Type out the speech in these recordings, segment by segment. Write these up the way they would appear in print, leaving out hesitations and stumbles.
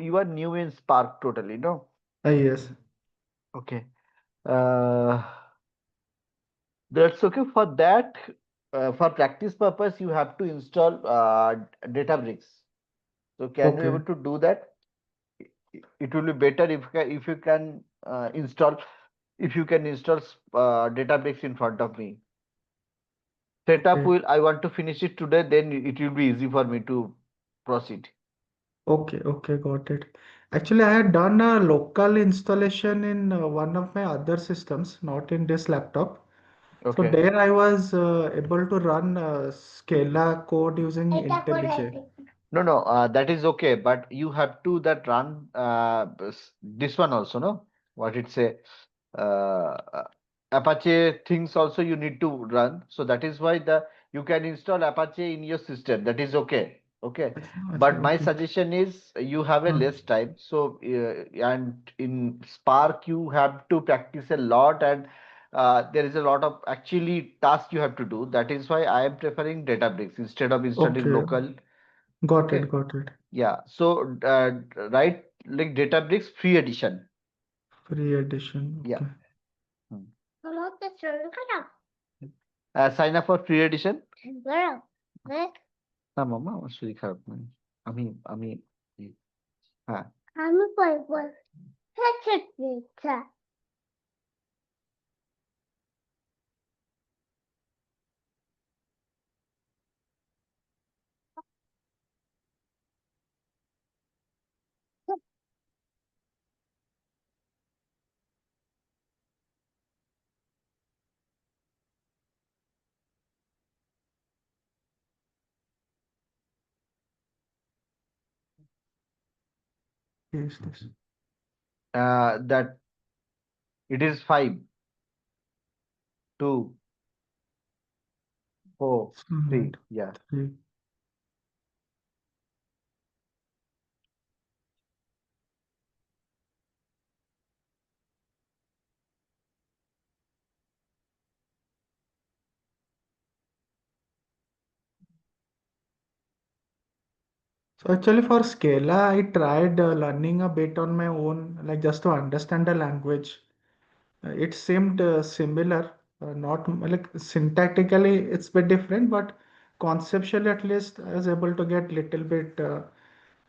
you are new in Spark totally, no? Yes. Okay. Uh, that's okay. For that, for practice purpose, you have to install Databricks. So can you able Okay. to do that? It will be better if you can install if you can install Databricks in front of me. Setup Okay. will I want to finish it today, then it will be easy for me to proceed. Okay. Okay. Got it. Actually, I had done a local installation in one of my other systems, not in this laptop. So Okay. there I was able to run Scala code using IntelliJ. No, no, that is okay, but you have to that run this one also, no? What it say? Uh, Apache things also you need to run. So that is why the you can install Apache in your system. That is okay. Okay. Acha, acha, But my okay. suggestion is you have a Uh, less time. So and in Spark you have to practice a lot, and there is a lot of actually task you have to do. That is why I am preferring Databricks instead of installing okay. local. Got it. Okay. Got it. Yeah. So right, like Databricks free edition. Free edition. Yeah. Okay. Hmm. Sign up for free edition. না মামা আমার শরীর খারাপ নয় আমি হ্যাঁ Yes, this. that it is 5, 2, 4, 3. Solid. Yeah. Three. So actually for Scala, I tried learning a bit on my own, like just to understand the language. It seemed similar, not like syntactically it's bit different, but conceptually at least I was able to get little bit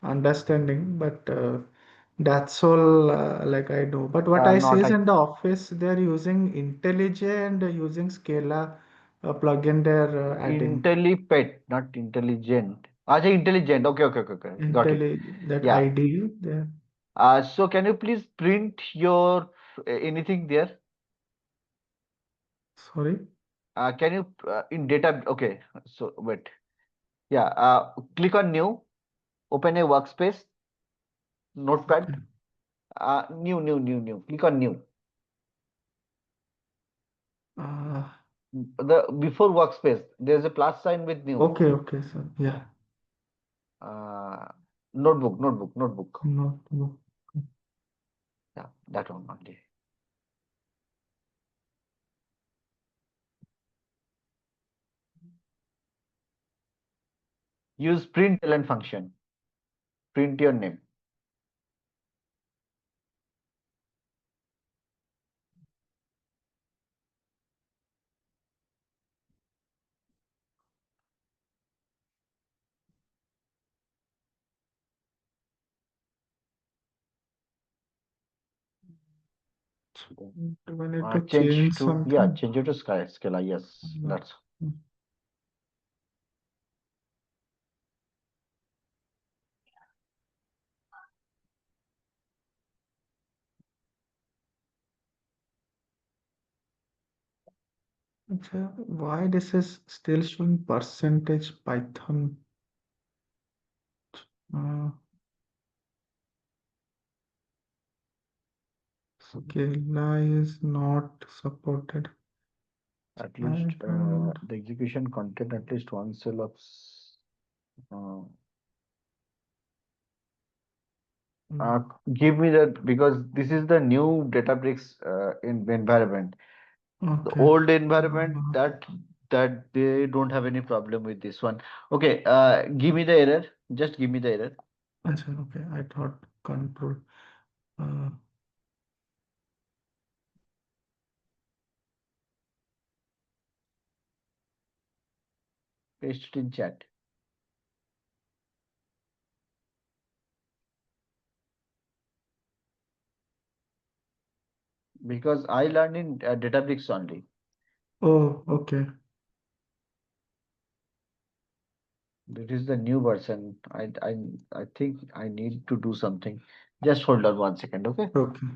understanding. But that's all like I know. But what I see Not is a in the office they're using IntelliJ and using Scala plugin they're adding. IntelliPet, not intelligent. Acha, intelligent. Okay, okay, okay, okay. Got it. That Yeah. ID there. So can you please print your anything there? Sorry. Can you in data? Okay. So wait. Yeah. Click on new. Open a workspace. Okay. Notepad. New. Click on new. Uh, The before workspace, there's a plus sign with new. okay, okay, so yeah, Uh, notebook. not no. Yeah, that one only. Use println function. Print your name. Do I need to Change change to yeah, something? change it to Scala. Yes, No. that's Okay, why this is still showing percentage Python? Uh, Scala is not supported. at least Python. the execution content at least one cell of uh, Mm, uh, give me that because this is the new Databricks in environment. The okay. old environment Uh, that they don't have any problem with this one. Okay, give me the error. Just give me the error. अच्छा, okay, I thought. control. Uh, Paste it in chat. Because I learned in Databricks only. oh, okay. It is the new version. I think I need to do something. Just hold on 1 second, okay? Okay.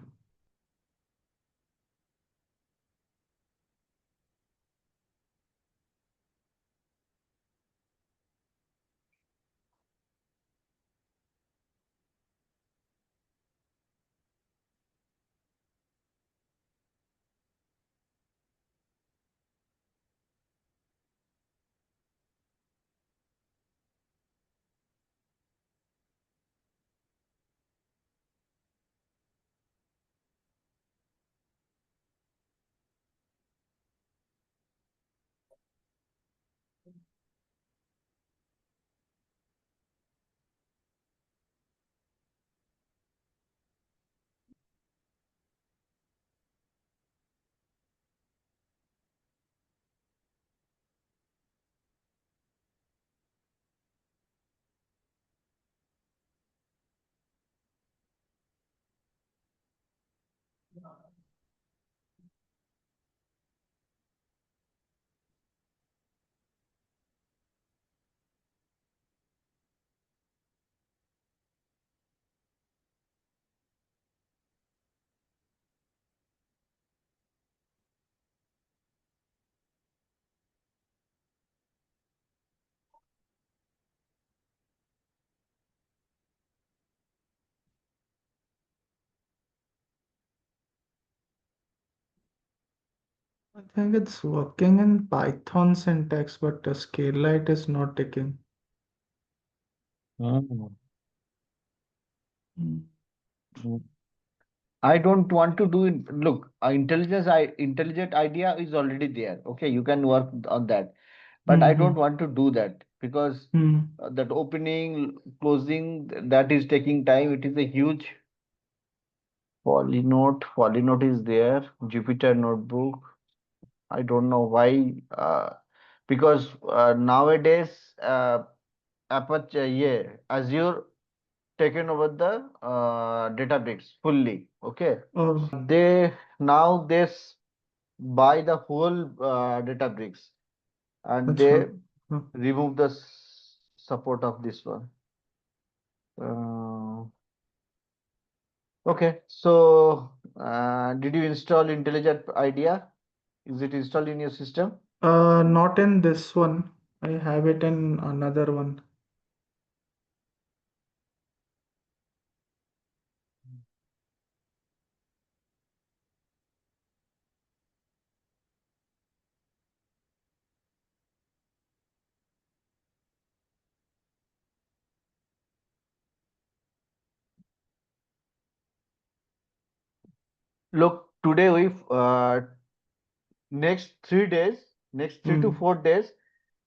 I think it's working in Python syntax, but Scala it is not taking. Mm. Mm. Mm. I don't want to do it. Look, intelligent idea is already there. Okay, you can work on that. But I don't Mm-hmm. want to do that because Mm. that opening, closing, that is taking time. It is a huge Polynote is there. Jupyter Notebook. I don't know why. Because nowadays, Apache, yeah, Azure taken over the Databricks fully. Okay, Oh, they buy the whole Databricks and they acha. Uh, remove the support of this one. Uh, okay, so did you install IntelliJ IDEA? Is it installed in your system? Not in this one. I have it in another one. Look, today we next 3 days, next three to Mm. 4 days,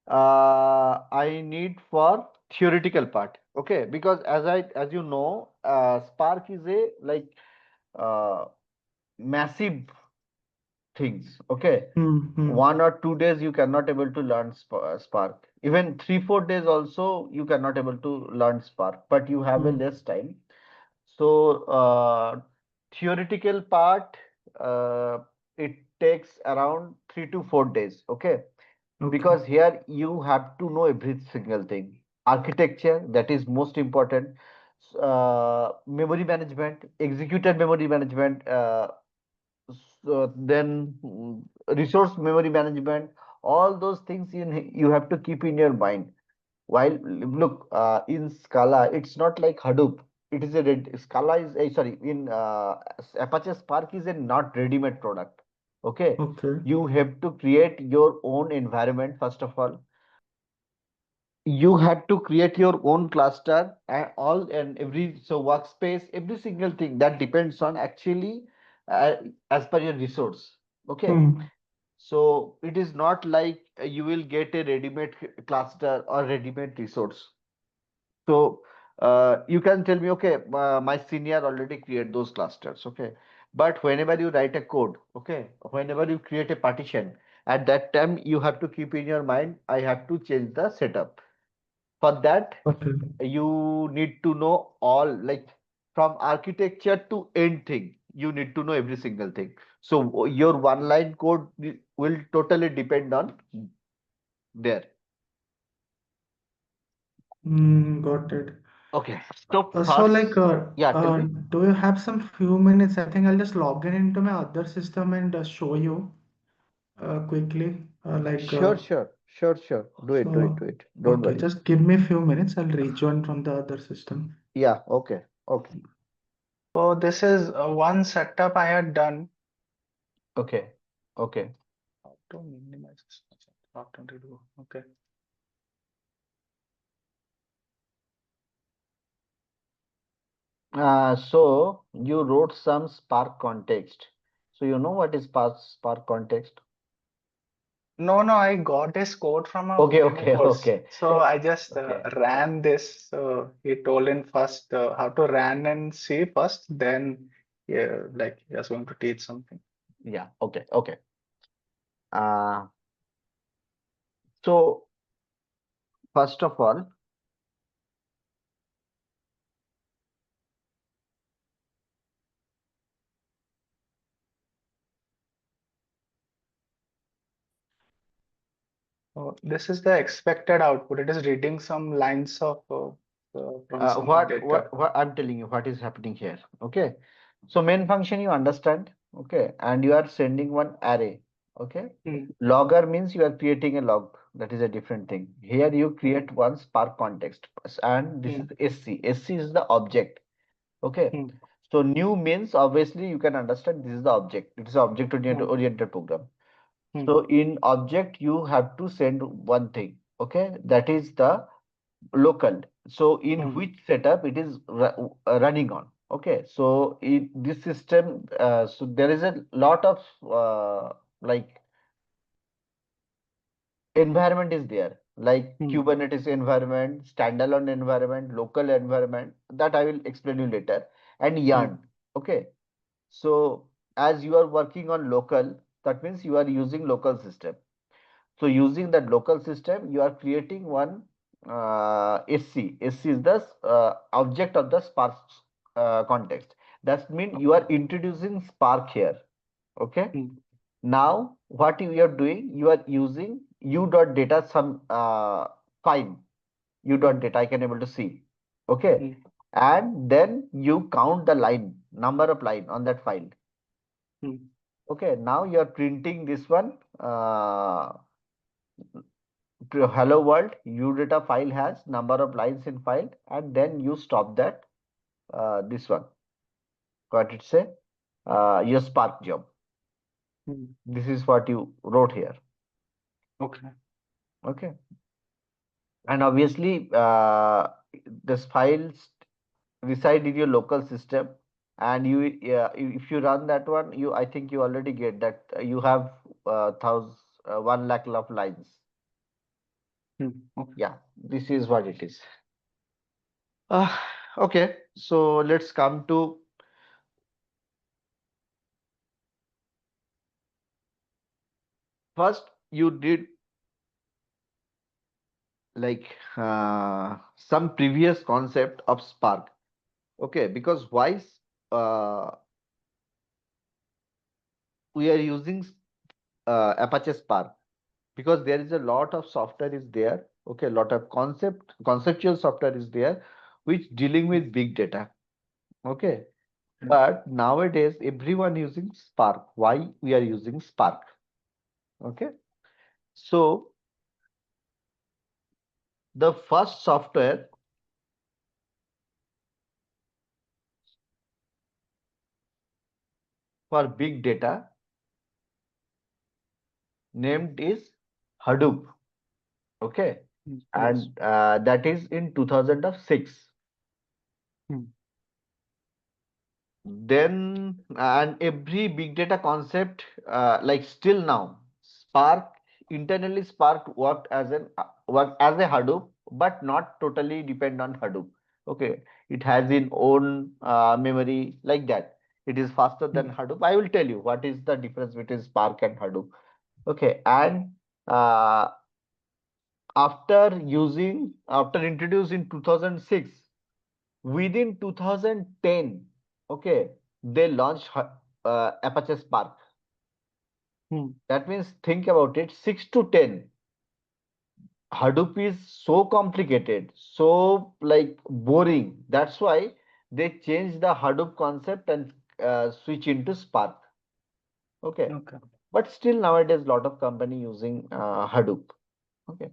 I need for theoretical part. Okay, because as you know, Spark is a like uh, massive things. Okay, Mm. Mm. 1 or 2 days you cannot able to learn Spark. Even 3 4 days also you cannot able to learn Spark, but you have a Mm. less time. So theoretical part, it takes around 3 to 4 days. Okay, Okay. because here you have to know every single thing. Architecture, that is most important. Memory management, executed memory management, then resource memory management. All those things you have to keep in your mind. While look, in Scala, it's not like Hadoop. It is a Scala is a, sorry, in Apache Spark is a not ready-made product. Okay, Okay. you have to create your own environment first of all. You had to create your own cluster and all and every so workspace, every single thing that depends on actually uh, as per your resource. Okay, Mm. so it is not like you will get a ready-made cluster or ready-made resource. So You can tell me, okay, my senior already create those clusters, okay. But whenever you write a code, okay, whenever you create a partition, at that time you have to keep in your mind, I have to change the setup. For that, Okay. you need to know all, like from architecture to end thing. You need to know every single thing. So your one line code will totally depend on there. Got it. Okay. So So first, like, yeah, tell me. do you have some few minutes? I think I'll just log in into my other system and show you quickly. Sure. Do So, it. Don't okay, worry. just give me a few minutes. I'll rejoin from the other system. Yeah, okay, So this is one setup I had done. okay, okay. How to minimize this? What to do? Okay. So you wrote some Spark context. So you know what is Spark context? No, I got this code from a Okay, friend of okay, ours. okay, So I just okay. ran this. So he told in first how to run and see first, then yeah, like he was going to teach something. Yeah, okay. Uh, so first of all, So this is the expected output. It is reading some lines of from some data. what I'm telling you, what is happening here? Okay. So main function you understand, okay, and you are sending one array, okay. Hmm, Logger means you are creating a log. That is a different thing. Here you hmm, create one Spark context, and this hmm, is SC. SC is the object. Okay. hmm, So new means obviously you can understand this is the object. It is object hmm, oriented program. hmm, So in object you have to send one thing. Okay. That is the local. So in hmm, which setup it is running on. Okay. So in this system, so there is a lot of like environment is there, like hmm, Kubernetes environment, standalone environment, local environment, that I will explain you later, and hmm, yarn. Okay. So as you are working on local, that means you are using local system. So using that local system, you are creating one SC. SC is the object of the Spark context. That means you are okay. introducing Spark here. Okay. Hmm, Now, what you are doing, you are using u.data some file, hmm, u.data I can able to see. Okay. hmm, And then you count the line, number of line on that file. hmm, Okay. Now you are printing this one. To hello world, u.data file has number of lines in file, and then you stop that. This one, what it say? Your Spark job. hmm. This is what you wrote here. Okay. Okay. And obviously, this files reside in your local system, and if you run that one, I think you already get that you have 1 lakh of lines. Hmm, okay. Yeah, this is what it is. Uh, okay, so let's come to first. You did like some previous concept of Spark. Okay, because uh, we are using Apache Spark? Because there is a lot of software is there, okay, a lot of conceptual software is there which dealing Hmm, with big data, okay. hmm, But nowadays everyone using Spark. Why we are using Spark? Okay. So the first software for big data named is Hadoop, okay. hmm, yes. And that is in 2006. Hmm, Then and every big data concept, like still now, Spark internally Spark worked as a Hadoop, but not totally depend on Hadoop. Okay, it has its own memory like that. It is faster than Hmm. Hadoop. I will tell you what is the difference between Spark and Hadoop. Okay, and uh, after introduced in 2006, within 2010, okay, they launched Apache Spark. Hmm. That means think about it, 6 to 10. Hadoop is so complicated, so like boring. That's why they changed the Hadoop concept and switch into Spark. Okay, Okay. but still nowadays lot of company using Hadoop. Okay,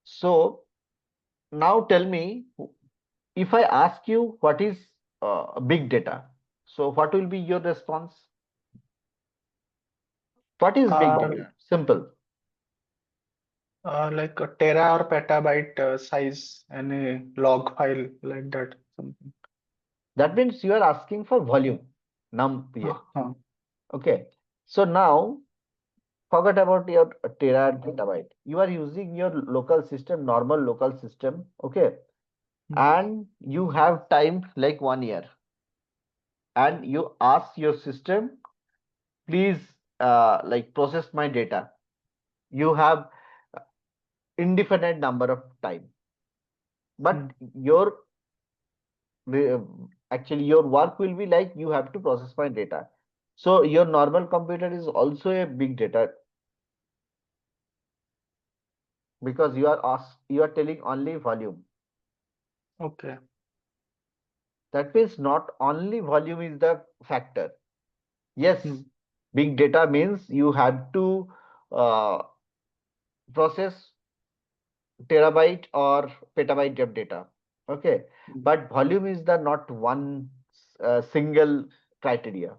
so now tell me, if I ask you what is big data, so what will be your response? What is big Uh, data? Simple. like a tera or petabyte size, any log file like that, something. That means you are asking for volume, num here. Huh. Okay. So now forget about your tera and petabyte. You are using your local system, normal local system. Okay. Hmm. And you have time like 1 year. And you ask your system, please like process my data. You have indefinite number of time. Hmm. But actually your work will be like you have to process my data. So your normal computer is also a big data because you are telling only volume. Okay. That means not only volume is the factor. Hmm. Yes, big data means you have to uh, process terabyte or petabyte of data. Okay, Hmm. but volume is the not one single criteria.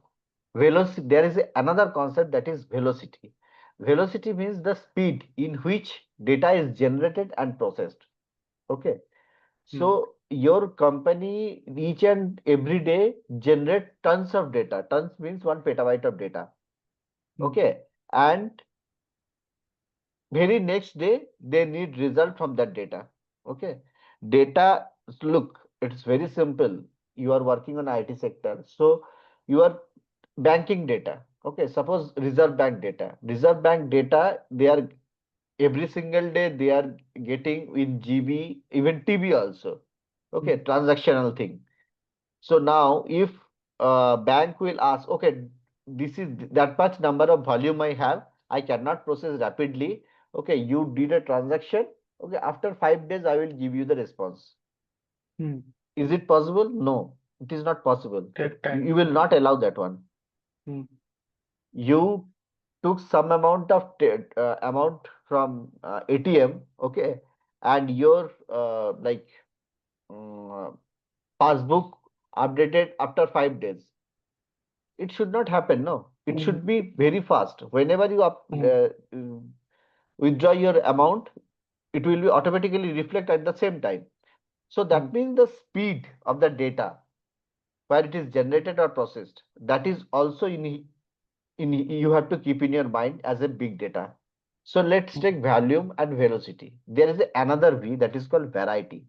Velocity, there is another concept that is velocity. Velocity means the speed in which data is generated and processed. Okay, Hmm. so your company each and every day generate tons of data. Tons means 1 petabyte of data. Hmm. Okay, and very next day they need result from that data. Okay, data, look, it's very simple. You are working on IT sector, so you are banking data. Okay, suppose reserve bank data, they are every single day they are getting in GB, even TB also. Okay, Hmm. transactional thing. So now if bank will ask, okay, this is that much number of volume I have, I cannot process rapidly. Okay, you did a transaction. Okay, after 5 days, I will give you the response. Hmm. Is it possible? No, it is not possible. Take You time. will not allow that one. Hmm. You took some amount of amount from ATM, okay, and your um, passbook updated after 5 days. It should not happen, no. It Hmm. should be very fast. Whenever you Hmm. withdraw your amount, it will be automatically reflect at the same time. So Hmm. that means the speed of the data where it is generated or processed, that is also in you have to keep in your mind as a big data. So let's Hmm. take volume and velocity. There is another V that is called variety.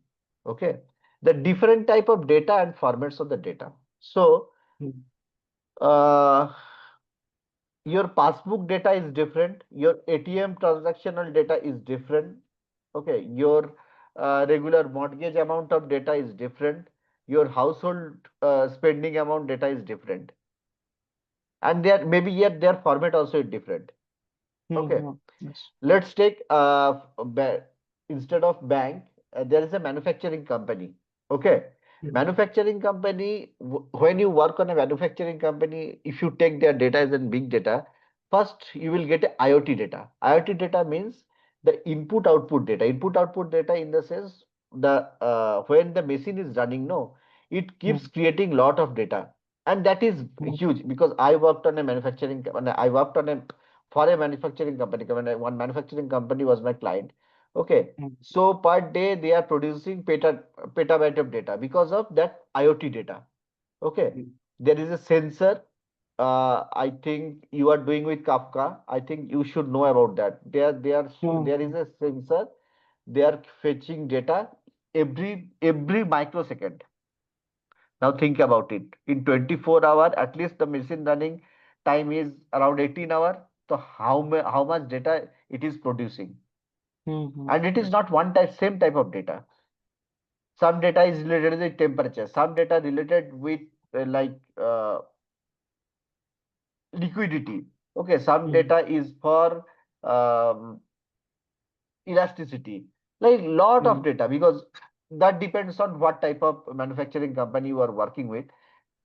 Okay, the different type of data and formats of the data. So Hmm. uh, your passbook data is different, your ATM transactional data is different. Okay, your regular mortgage amount of data is different, your household spending amount data is different, and there maybe yet their format also is different. Hmm. Okay, Hmm. Yes. let's take instead of bank, there is a manufacturing company. Okay, Hmm. manufacturing company, when you work on a manufacturing company, if you take their data as in big data, first you will get a IoT data. IoT data means the input output data. Input output data in the sense the when the machine is running, no, it Hmm. keeps creating lot of data, and that is Hmm. huge because I worked on a manufacturing. I worked on a for a manufacturing company. One manufacturing company was my client. Okay, Hmm. so per day they are producing petabyte of data because of that IoT data. Okay, Hmm. there is a sensor. I think you are doing with Kafka. I think you should know about that. There is Hmm. a sensor. They are fetching data every microsecond. Now think about it. In 24 hour, at least the machine running time is around 18 hour. So how much data it is producing? Mm-hmm. And it is not one type, same type of data. Some data is related with temperature. Some data related with like liquidity. Okay, some Mm-hmm. data is for um, elasticity, like lot of data, because that depends on what type of manufacturing company you are working with.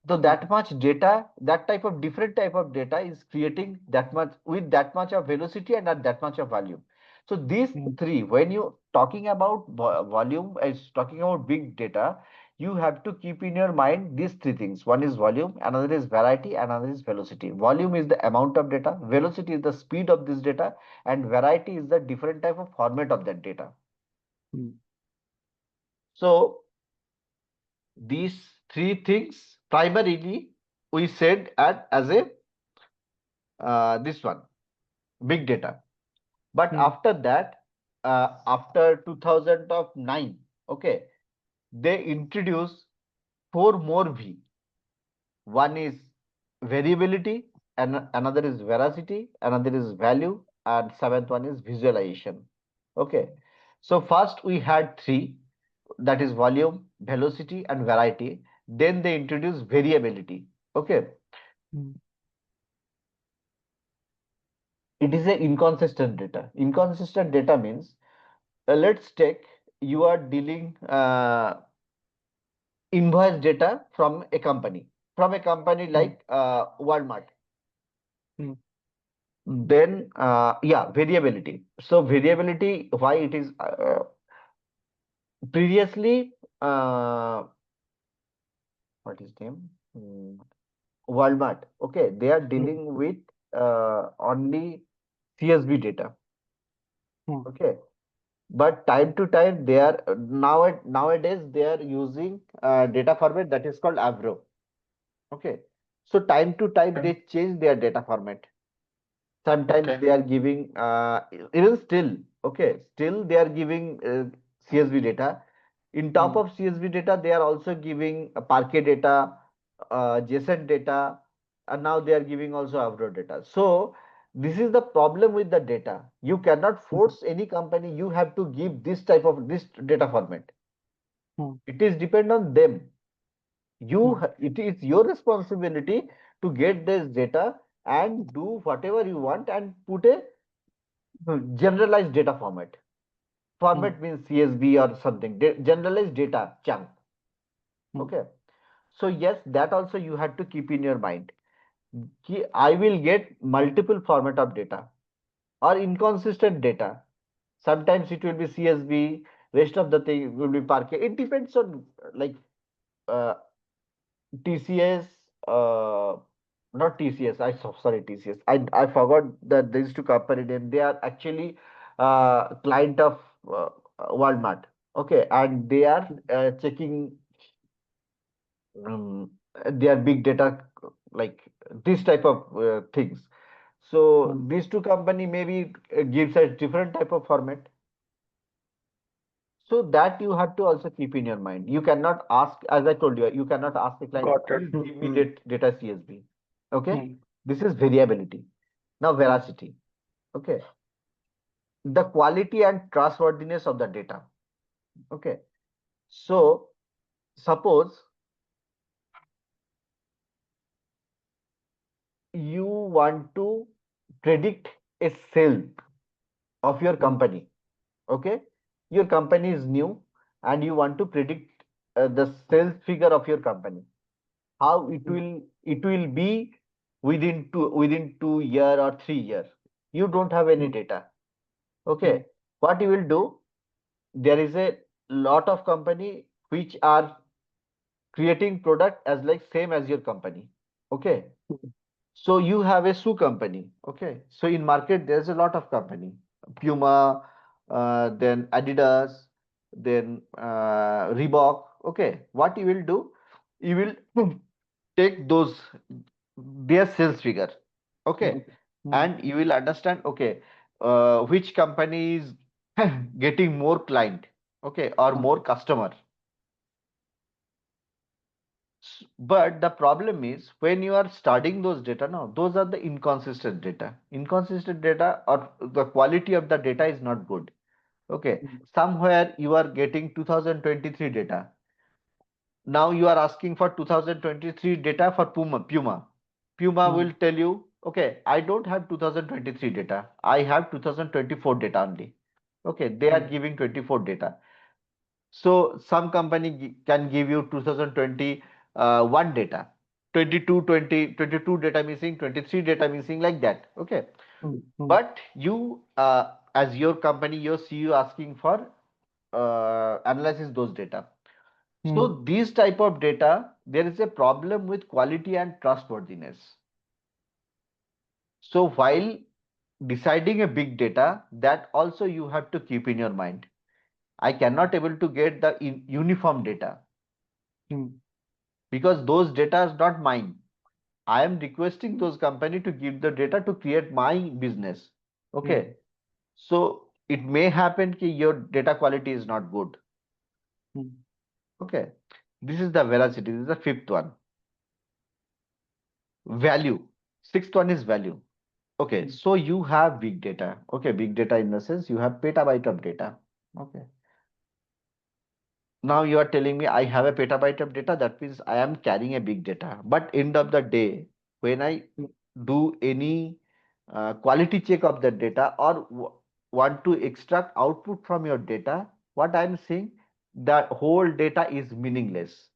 So that much data, that type of different type of data is creating that much with that much of velocity and at that much of volume. So these Mm-hmm. three, when you talking about volume, is talking about big data, you have to keep in your mind these three things. One is volume, another is variety, another is velocity. Volume is the amount of data, velocity is the speed of this data, and variety is the different type of format of that data. Mm-hmm. So these three things primarily we said as a this one, big data. But after that, after 2009, okay, they introduced four more V. One is variability, and another is veracity, another is value, and seventh one is visualization. Okay, so first we had three, that is volume, velocity, and variety. Then they introduced variability. Okay, Mm-hmm. it is a inconsistent data. Inconsistent data means, let's take, you are dealing invoice data from a company like Walmart. Mm-hmm. Then yeah, variability. So variability, why it is previously what is name? Walmart. Okay, they are dealing with only CSV data. Okay, but time to time they are nowadays they are using data format that is called Avro. Okay, so time to time they change their data format. Sometimes Okay. they are giving even still, okay, still they are giving CSV data. In top Mm-hmm. of CSV data, they are also giving Parquet data, JSON data, and now they are giving also Avro data. So this is the problem with the data. You cannot force any company. You have to give this type of this data format. Mm-hmm. It is depend on them. Mm-hmm. It is your responsibility to get this data and do whatever you want and put a generalized data format. Format means CSV or something. Generalized data chunk. Mm-hmm. Okay. So yes, that also you have to keep in your mind. I will get multiple format of data or inconsistent data. Sometimes it will be CSV, rest of the thing will be Parquet. It depends on like uh, TCS, not TCS. Sorry, TCS. I forgot that these two company name. They are actually client of Walmart. Okay, and they are checking their big data, like this type of things. So these two company maybe gives a different type of format. So that you have to also keep in your mind. You cannot ask, as I told you, you cannot ask the client, Got it. please give me Mm-hmm. data CSV. Okay, Mm-hmm. this is variability. Now veracity. Okay, the quality and trustworthiness of the data. Okay, so suppose you want to predict a sale of your company. Okay, your company is new and you want to predict the sales figure of your company, how it will be within 2 year or 3 year. You don't have any data. Mm-hmm. Okay, what you will do, there is a lot of company which are creating product as like same as your company. Okay, so you have a shoe company. Okay, so in market there's a lot of company, Puma, then Adidas, then Reebok. Okay, what you will do, you will take those their sales figure. Okay, Mm-hmm. and you will understand, okay, which company is getting more client. okay, or more customer. But the problem is when you are studying those data now, those are the inconsistent data. Inconsistent data or the quality of the data is not good. Okay, mm, somewhere you are getting 2023 data. Now you are asking for 2023 data for Puma. Puma mm, will tell you, okay, I don't have 2023 data. I have 2024 data only. Okay, they are mm, giving 24 data. So some company can give you 2021 data, 22 data missing, 23 data missing, like that. Okay. mm, mm, But you, as your company, your CEO asking for analysis those data. mm, So these type of data, there is a problem with quality and trustworthiness. So while deciding a big data, that also you have to keep in your mind. I cannot able to get the uniform data mm, because those data is not mine. I am requesting those company to give the data to create my business. mm, Okay. So it may happen that your data quality is not good. mm, Okay. This is the veracity. This is the fifth one. Value. Sixth one is value. Okay. mm, So you have big data. Okay. Big data in the sense you have petabyte of data. Okay. Now you are telling me I have a petabyte of data. That means I am carrying a big data. But end of the day, when I mm, do any quality check of the data or want to extract output from your data, what I'm saying, the whole data is meaningless.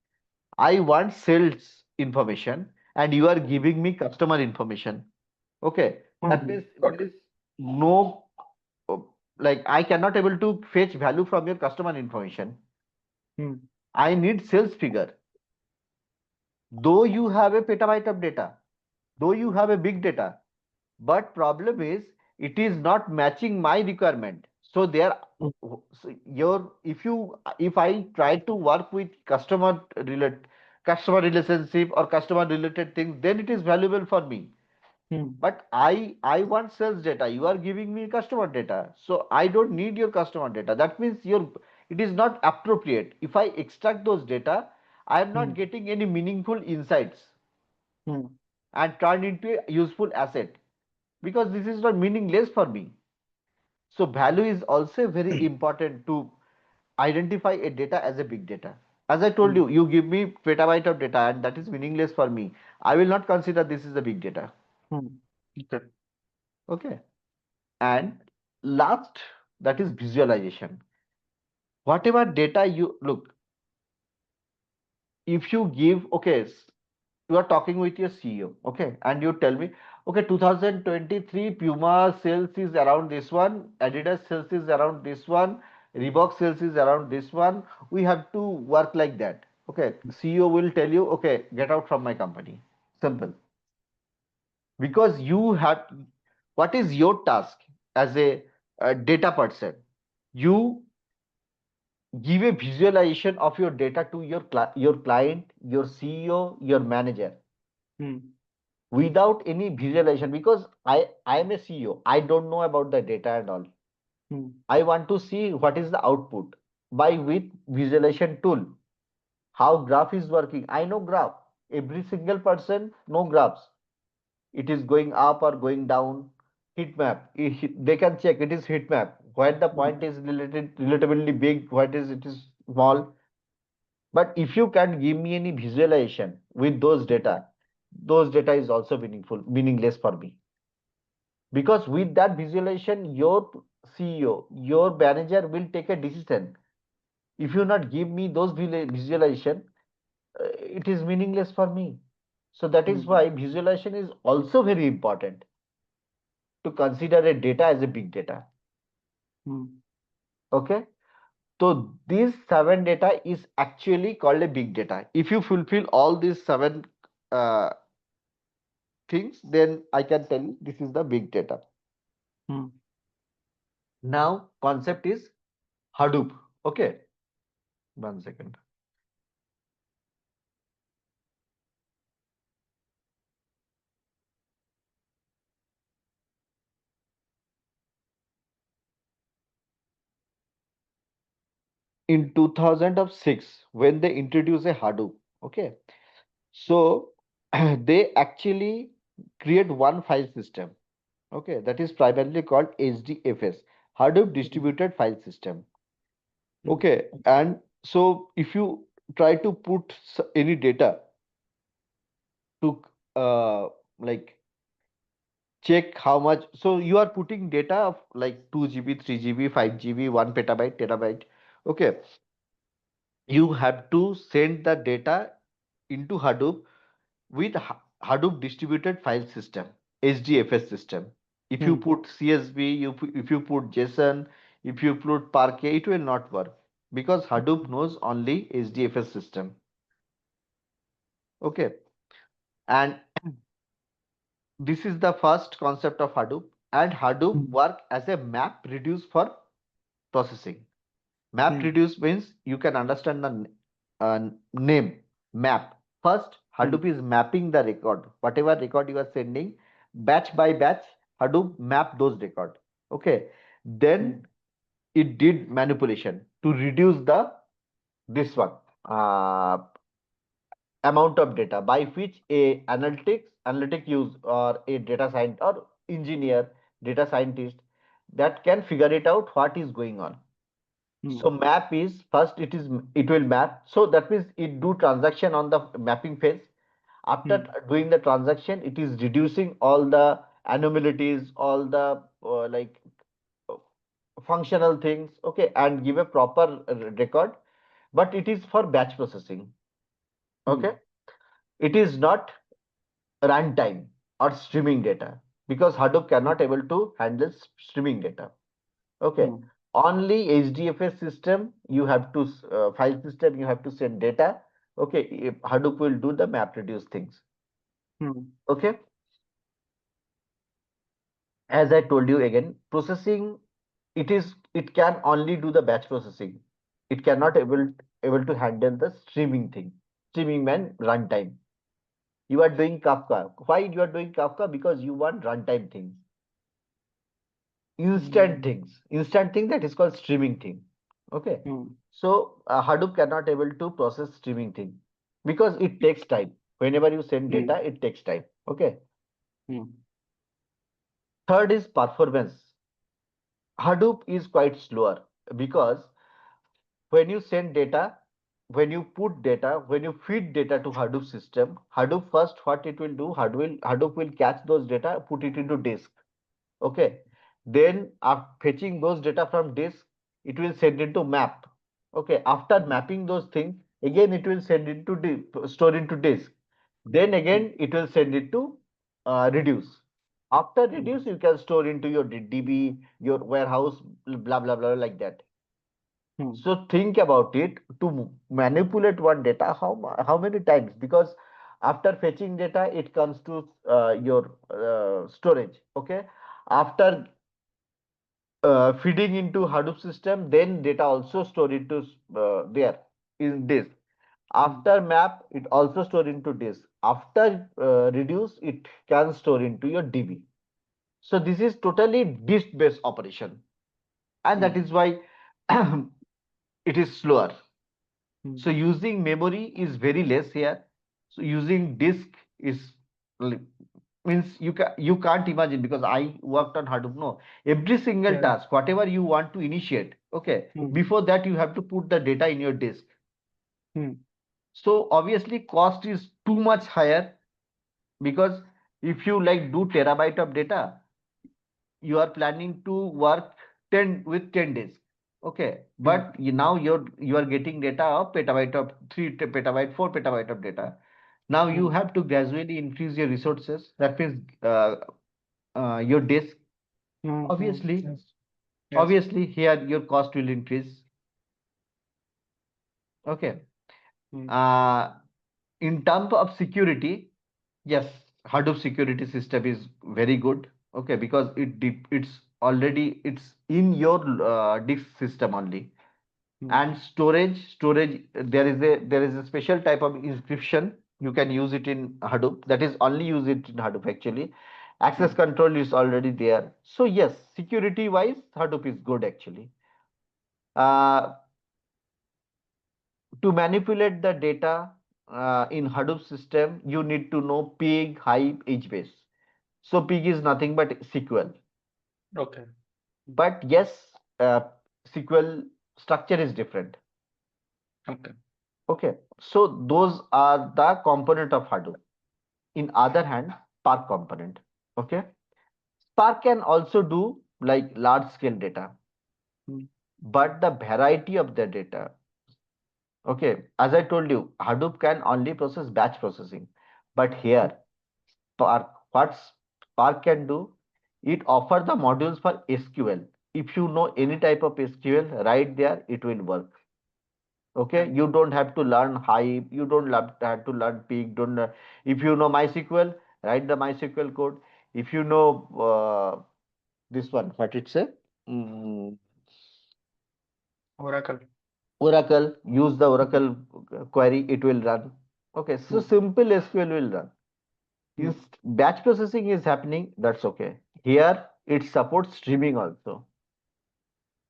I want sales information and you are giving me customer information. Okay, that mm. means Got there is no uh, like I cannot able to fetch value from your customer information. it. Mm, I need sales figure. Though you have a petabyte of data, though you have a big data, but problem is it is not matching my requirement. So there, mm, so your if I try to work with customer relationship or customer related things, then it is valuable for me. mm, But I want sales data. You are giving me customer data, so I don't need your customer data. That means your it is not appropriate. If I extract those data, I am not mm, getting any meaningful insights mm, and turn into a useful asset because this is not meaningless for me. So value is also very important to identify a data as a big data. As I told mm, you, you give me petabyte of data and that is meaningless for me. I will not consider this is a big data. mm. Okay. Okay. And last, that is visualization. Whatever data you look, if you give, okay, you are talking with your CEO, okay, and you tell me, okay, 2023 Puma sales is around this one, Adidas sales is around this one, Reebok sales is around this one. We have to work like that. Okay, CEO will tell you, okay, get out from my company. Simple. Because you have, what is your task as a data person? You give a visualization of your data to your client, your CEO, your manager Mm, without any visualization because I am a CEO. I don't know about the data and all. mm, I want to see what is the output by with visualization tool. How graph is working. I know graph. Every single person know graphs. It is going up or going down. Heat map. They can check it is heat map. Where the mm, point is relatively big, what is it is small. But if you can give me any visualization with those data is also meaningless for me. Because with that visualization, your CEO, your manager will take a decision. If you not give me those visualization, it is meaningless for me. So that is mm, why visualization is also very important to consider a data as a big data. mm, Okay. So these seven data is actually called a big data. If you fulfill all these seven uh, things, then I can tell you this is the big data. mm. Now, concept is Hadoop. Okay, 1 second. in 2006 when they introduced a Hadoop. Okay, so they actually create one file system. Okay, that is primarily called HDFS, Hadoop mm, Distributed File System. mm, Okay, and so if you try to put any data to like check how much, so you are putting data of like 2 GB, 3 GB, 5 GB, 1 petabyte, terabyte. Okay, you have to send the data into Hadoop with Hadoop distributed file system, HDFS system. If you mm, put CSV, if you put JSON, if you put Parquet, it will not work because Hadoop knows only HDFS system. Okay, and this is the first concept of Hadoop. And Hadoop mm, work as a map reduce for processing. Map mm, reduce means you can understand the name map. First, mm, Hadoop is mapping the record. Whatever record you are sending, batch by batch, Hadoop map those record. Okay. Then mm, it did manipulation to reduce the this one uh, amount of data by which a analytic use or a data scientist or engineer, data scientist that can figure it out what is going on. mm, So map is first it will map. So that means it do transaction on the mapping phase. After mm, doing the transaction, it is reducing all the anomalies, all the uh, functional things, okay, and give a proper record. But it is for batch processing, mm, okay. It is not runtime or streaming data because Hadoop cannot able to handle streaming data. Okay. mm, Only HDFS system you have to file system you have to send data. Okay. Hadoop will do the map reduce things. mm, Okay. As I told you again, processing it can only do the batch processing. It cannot able to handle the streaming thing. Streaming man runtime. You are doing Kafka. Why you are doing Kafka? Because you want runtime things, instant mm, things, instant thing that is called streaming thing. Okay. mm, So Hadoop cannot able to process streaming thing because it takes time. Whenever you send mm, data, it takes time. Okay. mm, Third is performance. Hadoop is quite slower because when you send data, when you put data, when you feed data to Hadoop system, Hadoop first what it will do, Hadoop will catch those data, put it into disk. Okay. Then after fetching those data from disk, it will send into map. Okay. After mm, mapping those things, again it will send into store into disk. Then mm, again it will send it to reduce. After mm, reduce, you can store into your DB, your warehouse, blah blah blah like that. mm, So think about it to manipulate one data how many times because after fetching data it comes to your storage. Okay. After feeding into Hadoop system, then data also stored into there in disk. mm, After map, it also store into disk. After reduce, it can store into your DB. So this is totally disk-based operation, and that mm, is why it is slower. mm, So using memory is very less here. So using disk is means you can't imagine because I worked on Hadoop. No, every single yeah, task, whatever you want to initiate, okay, mm, before that you have to put the data in your disk. mm, So obviously cost is too much higher because if you like do terabyte of data, you are planning to work 10 with 10 days. Okay, mm, but now you are getting data of petabyte of 3 petabyte, 4 petabyte of data. Now you mm, have to gradually increase your resources. That means your disk. mm, mm, Obviously, yes, yes, obviously here your cost will increase. Okay. mm, Uh, in terms of security, yes, Hadoop security system is very good. Okay, because it's in your disk system only. mm, And storage there is a special type of encryption you can use it in Hadoop, that is only use it in Hadoop actually. Access mm, control is already there, so yes, security wise Hadoop is good actually. uh, To manipulate the data in Hadoop system, you need to know pig, hive, HBase. So pig is nothing but SQL. Okay. But yes, SQL structure is different. Okay. Okay, so those are the component of Hadoop. In other hand, Spark component. Okay, Spark can also do like large scale data, Mm. but the variety of the data. Okay, as I told you, Hadoop can only process batch processing, but here Spark, what Spark can do, it offer the modules for SQL. If you know any type of SQL, right there, it will work. Okay, you don't have to learn Hive, you don't have to learn Peak. Don't if you know MySQL, write the MySQL code. If you know this one, what it say? Mm, Oracle. Oracle, use the Mm. Oracle query, it will run. Okay, so Mm. simple SQL will run. Mm. If batch processing is happening, that's okay. Here it supports streaming also.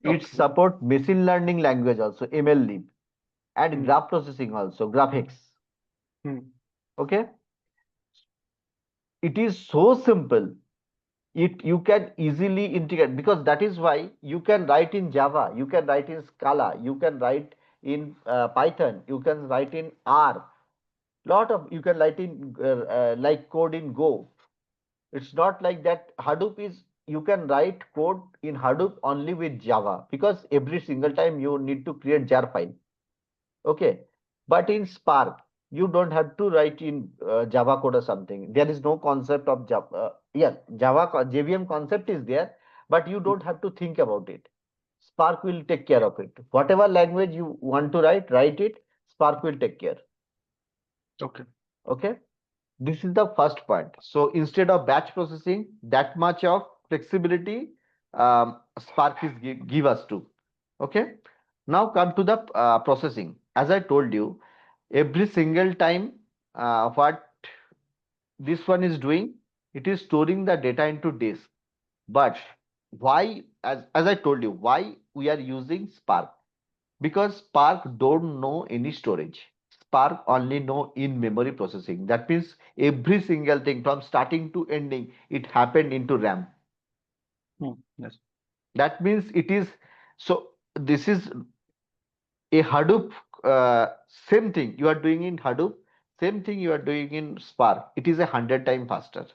It Okay. support machine learning language also, MLlib, and Mm. graph processing also, GraphX. Mm. Okay, it is so simple. It you can easily integrate, because that is why you can write in Java, you can write in Scala, you can write in Python, you can write in R. Lot of you can write in like code in Go. It's not like that. Hadoop is, you can write code in Hadoop only with Java, because every single time you need to create jar file. Okay, but in Spark, you don't have to write in Java code or something. There is no concept of Java. Yeah, JVM concept is there, but you don't have to think about it. Spark will take care of it. Whatever language you want to write, write it. Spark will take care. Okay. Okay, this is the first point. So instead of batch processing, that much of flexibility, Spark is give us to. Okay, now come to the processing. As I told you, every single time what this one is doing, it is storing the data into disk. But why, as I told you, why we are using Spark? Because Spark don't know any storage. Spark only know in memory processing. That means every single thing from starting to ending, it happened into RAM. Mm. Yes. That means it is, so this is a Hadoop, same thing you are doing in Hadoop, same thing you are doing in Spark. It is 100 times faster.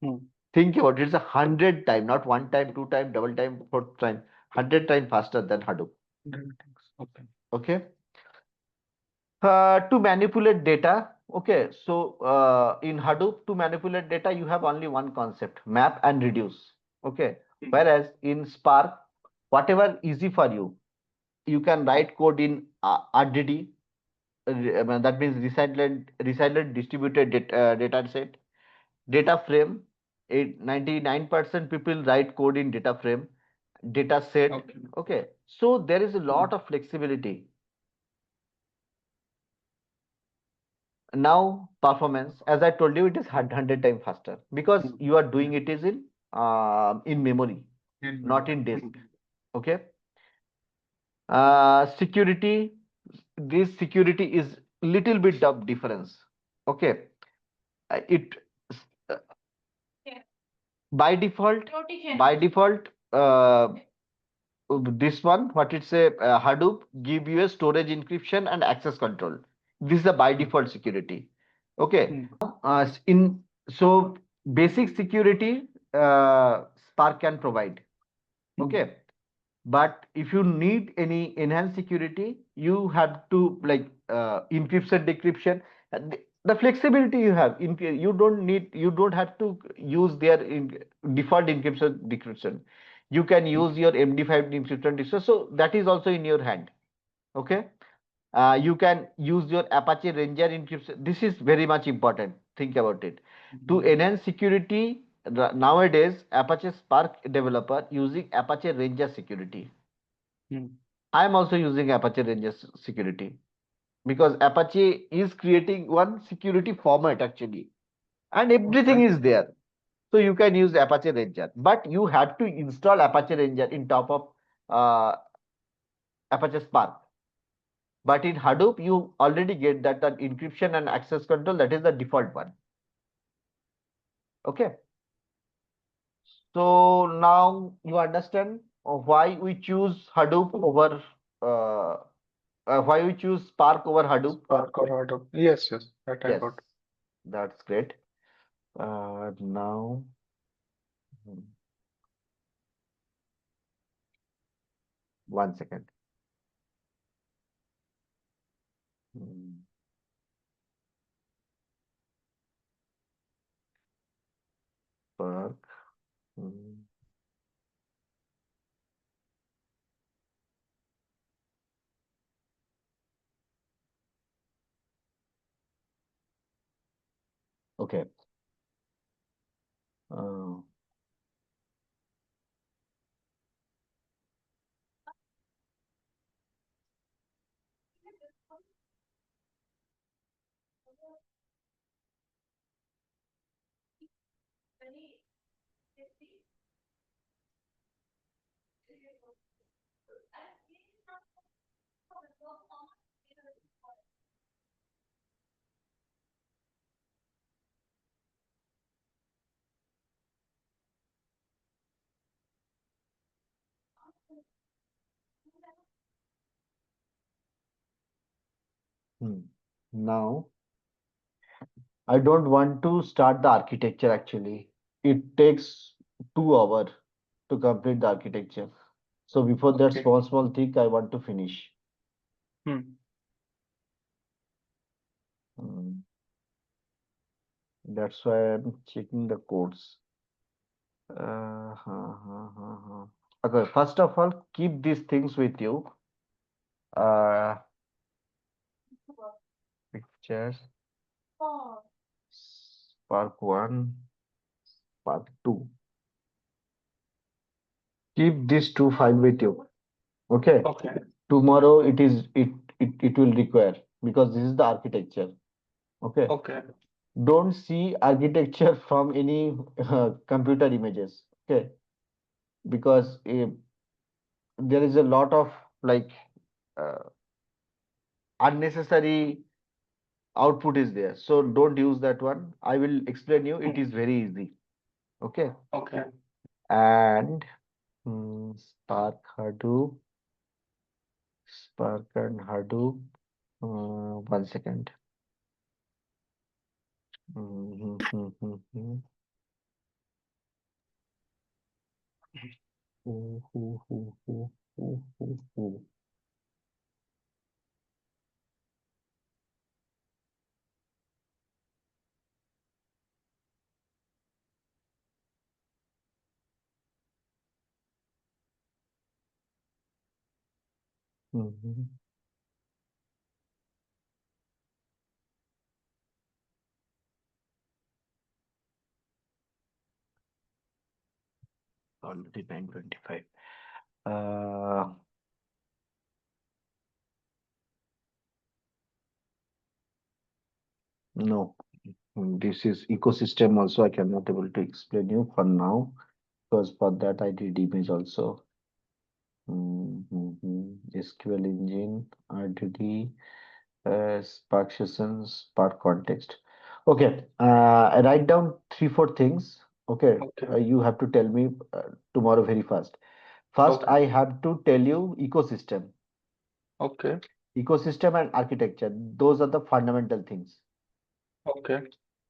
Mm. Think about it, it's 100 times, not one time, two time, double time, fourth time, 100 times faster than Hadoop. Different things. Okay. Okay. To manipulate data, okay, so in Hadoop, to manipulate data, you have only one concept, map and reduce. Okay, Mm. whereas in Spark, whatever easy for you, you can write code in RDD, that means resilient distributed data set, data frame. 99% people write code in data frame, data set. Okay. Okay, so there is a Mm. lot of flexibility. Now performance, as I told you, it is 100 times faster, because Mm. you are Yeah. doing it is in memory, In not memory. in disk. Mm. Okay, security, this security is little bit of difference. Okay, it uh, by default, by default, this one, what it's a Hadoop give you a storage encryption and access control. This is the by Mm. default security. Okay, Mm. in so basic security, Spark can provide. Mm. Okay, but if you need any enhanced security, you have to like encryption, decryption, and the flexibility you have. You don't need, you don't have to use their default encryption, decryption. You can Mm. use your MD5 encryption, decryption. So that is also in your hand. Okay, you can use your Apache Ranger encryption. This is very much important. Think about it. To Mm. enhance security, nowadays Apache Spark developer using Apache Ranger security. Mm. I am also using Apache Ranger security, because Apache is creating one security format actually, and everything Okay. is there. So you can use Apache Ranger, but you have to install Apache Ranger in top of uh, Apache Spark. But in Hadoop, you already get that encryption and access control, that is the default one. Okay. So now you understand why we choose Hadoop over why we choose Spark over Hadoop. Spark or Hadoop. Yes, yes, that I Yes, got. that's great. Now, hmm, 1 second. Hmm, Spark. hmm, Okay. Uh, hmm. Now, I don't want to start the architecture actually. It takes 2 hours to complete the architecture. So before that Okay. small thing, I want to finish. Hmm. Hmm, That's why I'm checking the codes. Okay, first of all, keep these things with you. Uh, Pictures, Spark 1, Spark 2. Keep these two file with you. Okay. Okay. Tomorrow it will require because this is the architecture. Okay. Okay. Don't see architecture from any computer images. Okay. Because there is a lot of like uh, unnecessary output is there. So don't use that one. I will explain you. It Hmm. is very easy. Okay. Okay. And Spark Hadoop, Spark and Hadoop. 1 second. Mhm, mhm, mhm. Hoo, hoo, hoo, hoo, hoo, hoo, hoo. Mhm. Already 9:25. Uh, no, this is ecosystem also. I cannot able to explain you for now because for that I did image also. SQL engine, RDD, Spark sessions, Spark context. Okay, I write down 3, 4 things. Okay, Okay. you have to tell me tomorrow very fast. First, Okay. I have to tell you ecosystem. Okay. Ecosystem and architecture. Those are the fundamental things. Okay.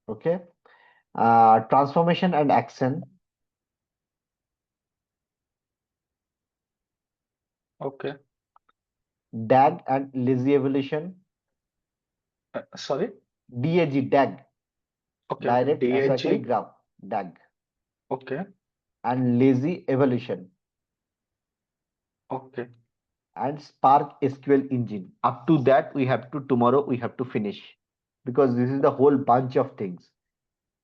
Okay. Transformation and action, Okay. DAG and lazy evolution, Sorry. DAG, DAG, Okay. Okay. direct acyclic DAG. graph, DAG, Okay. and lazy evolution, Okay. and Spark SQL engine. Up to that, we have to tomorrow we have to finish because this is the whole bunch of things.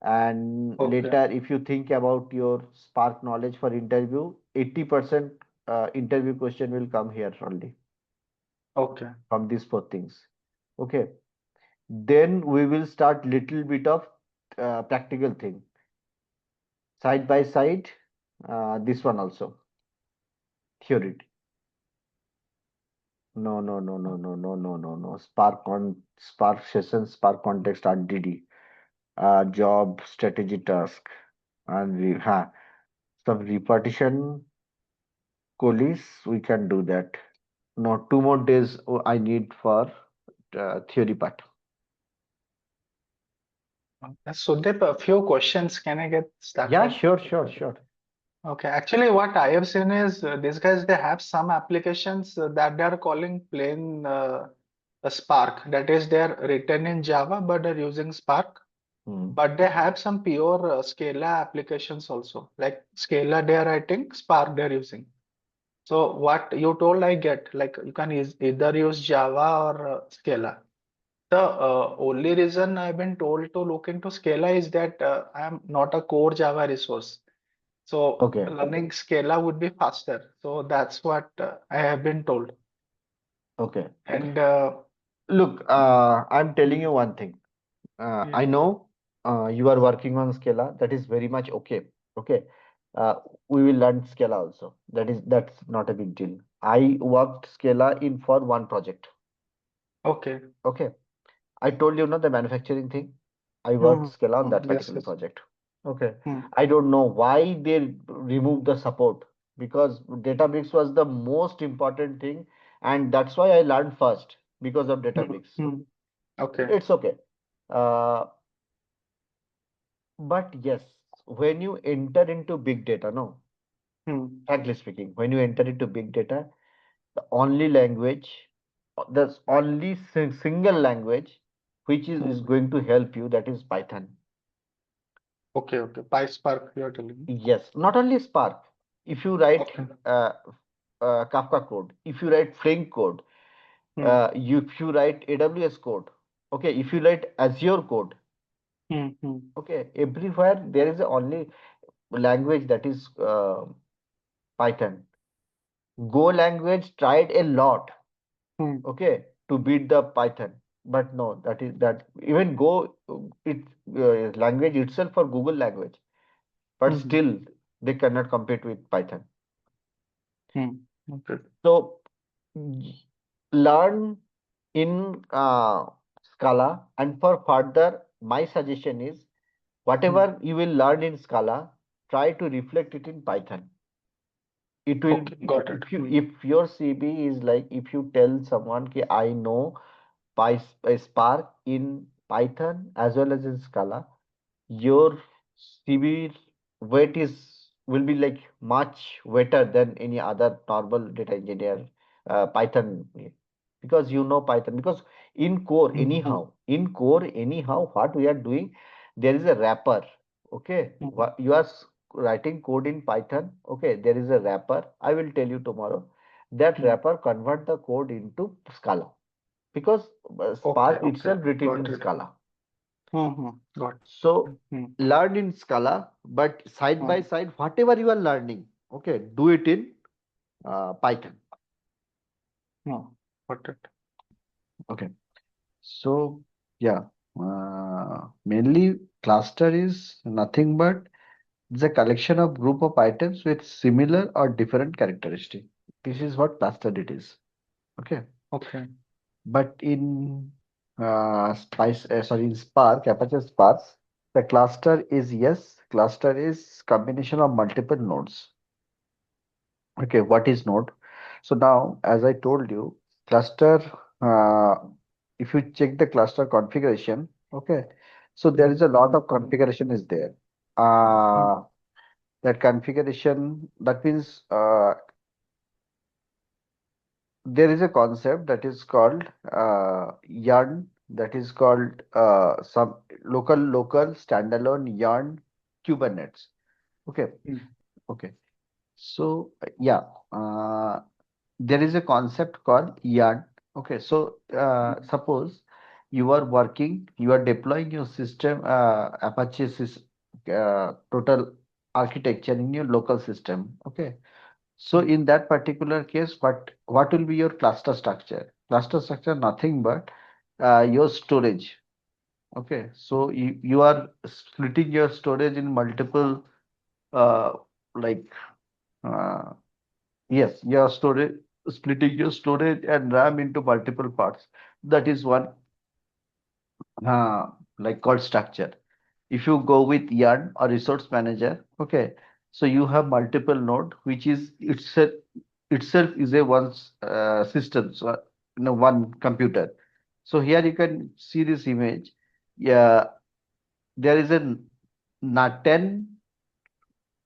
And Okay. later, if you think about your Spark knowledge for interview, 80% interview question will come here only Okay. from these 4 things. Okay. Then we will start little bit of practical thing side by side. This one also theory. No, no, no, no, no, no, no, no, no. Spark session, Spark context, RDD, job, strategy, task, and some repartition coolies. We can do that. No, 2 more days I need for theory part. Sudip, a few questions. Can I get Yeah, started? sure, sure, sure. Okay, actually, what I have seen is these guys they have some applications that they are calling plain a Spark. That is, they are written in Java, but they're using Spark. Hmm. But they have some pure Scala applications also. Like Scala, they are writing, Spark they're using. So what you told, I get. Like you can either use Java or Scala. The only reason I've been told to look into Scala is that I am not a core Java resource. So Okay, learning Scala would be faster. So that's what I have been told. okay. And Look, I'm telling you mm, one thing. yeah, I know you are working on Scala. That is very much okay. Okay. Uh, we will learn Scala also. That's not a big deal. I worked Scala in for one project. okay. Okay. I told you not the manufacturing thing. I worked Scala on that Yes, particular yes. project. Okay. Mm, I don't know why they removed the support because Databricks was the most important thing, and that's why I learned first because of Databricks. mm. Okay. It's okay. Uh, but yes, when you enter into big data, no, Mm, frankly speaking, when you enter into big data, the only language, there's only single language which is mm. going to help you, that is Python. Okay, okay. PySpark, you're telling me. Yes, not only Spark. If you write Okay. uh, Kafka code, if you write Flink code, Mm, if you write AWS code, okay, if you write Azure code, mm. okay, everywhere there is a only language that is Python. Go language tried a lot, Mm, okay, to beat the Python, but no, that even Go, it language itself for Google language, but mm, still they cannot compete with Python. mm. Okay. So y- learn in Scala, and for further, my suggestion is Mm. whatever you will learn in Scala, try to reflect it in Python. It will, Okay, got it. if you, Mm, if your CV is like, if you tell someone ki I know Spark in Python as well as in Scala, your CV weight is will be like much wetter than any other normal data engineer Python, because you know Python, because mm, in core anyhow what we are doing, there is a wrapper. Okay, mm, you are writing code in Python. Okay, there is a wrapper. I will tell you tomorrow. That mm. wrapper convert the code into Scala, because Okay, Spark okay. itself written Got in it. Scala. Got it. So Mm, learn in Scala, but side by mm, side, whatever you are learning, okay, do it in Python. mm. Got it. Okay. So yeah, mainly cluster is nothing but it's a collection of group of items with similar or different characteristic. This is what cluster it is. Okay. Okay. But in in Spark, Apache Spark, the cluster is, yes, cluster is combination of multiple nodes. Okay, what is node? So now, as I told you, cluster, uh, if you check the cluster configuration, okay, so there Mm, is a lot of configuration is there. mm, That configuration, that means there is a concept that is called yarn, that is called some local standalone yarn Kubernetes. Okay, mm, okay. So yeah, uh, there is a concept called yarn. Okay, so mm, suppose you are working, you are deploying your system, total architecture in your local system. Okay, so mm, in that particular case, what will be your cluster structure? Cluster structure nothing but your storage. Okay, so you are splitting your storage in multiple uh, like uh, yes, your storage. splitting your storage and RAM into multiple parts. That is one uh, like called structure. If you go with yarn or resource manager, okay, so you have multiple node, which is itself is a one system, so one computer. So here you can see this image. Yeah, there is a not 10,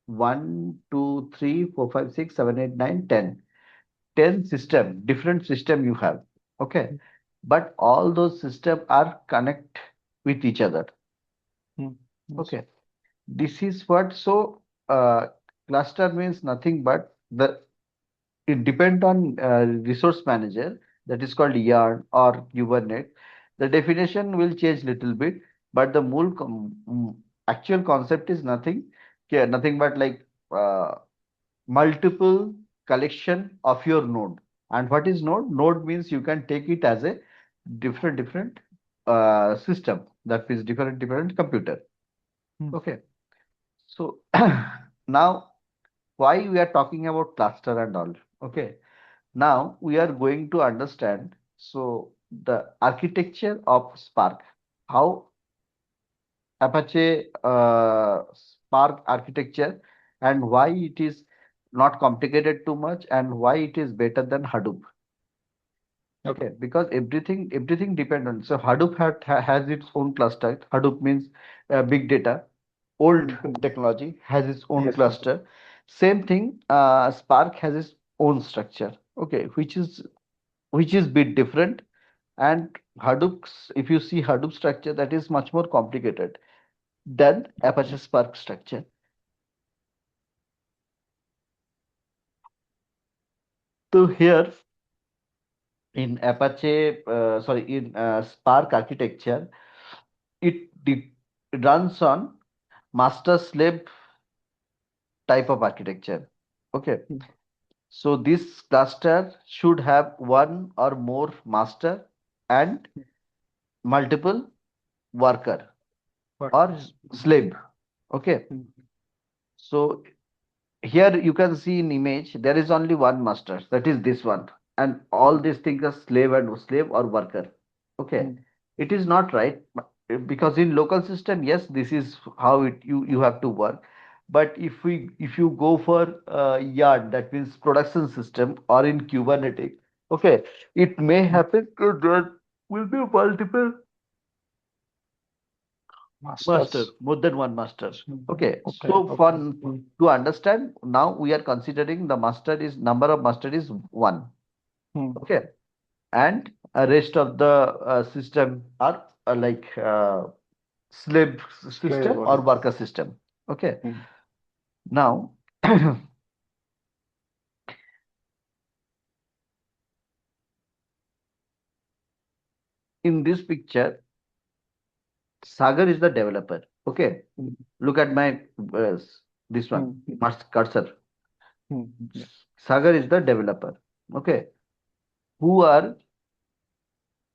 1, 2, 3, 4, 5, 6, 7, 8, 9, 10. 10 system, different system you have. Okay. But all those system are connect with each other. Hmm. Yes. Okay. This is what, so uh, cluster means nothing but it depend on resource manager, that is called yarn or Kubernetes. The definition will change little bit, but the actual concept is nothing, yeah, nothing but like uh, multiple collection of your node. And what is node? Node means you can take it as a different system, that means different computer. Hmm. Okay. So now why we are talking about cluster and all? Okay. Now we are going to understand so the architecture of Spark, how Apache Spark architecture, and why it is not complicated too much, and why it is better than Hadoop. Okay, because everything depends on. So Hadoop has its own cluster. Hadoop means big data. Old Hmm. technology has its own Yes. cluster. Same thing. Spark has its own structure. Okay, which is bit different. And Hadoop's, if you see Hadoop structure, that is much more complicated than Apache Spark structure. So here in Spark architecture, it runs on master slave type of architecture. Okay, Hmm. so this cluster should have one or more master and multiple worker or Workers. slave. Okay, Hmm. so here you can see in image there is only one master, that is this one, and all Hmm. these things are slave or worker. Okay, Hmm. it is not right, because in local system, yes, this is how you have to work. But if you go for yard, that means production system, or in Kubernetes, okay, it may Hmm. happen that will be multiple master, Masters. more than one master. Hmm. Okay, Okay. so Okay. Hmm. to understand, now we are considering the master is number of master is one. Hmm. Okay, and a rest of the system are like slave Slave system or one. worker system. Okay, Hmm. now in this picture, Sagar is the developer. Okay, Hmm. look at my uh, this one, Hmm. cursor. Hmm. Yeah. Sagar is the developer. Okay, who are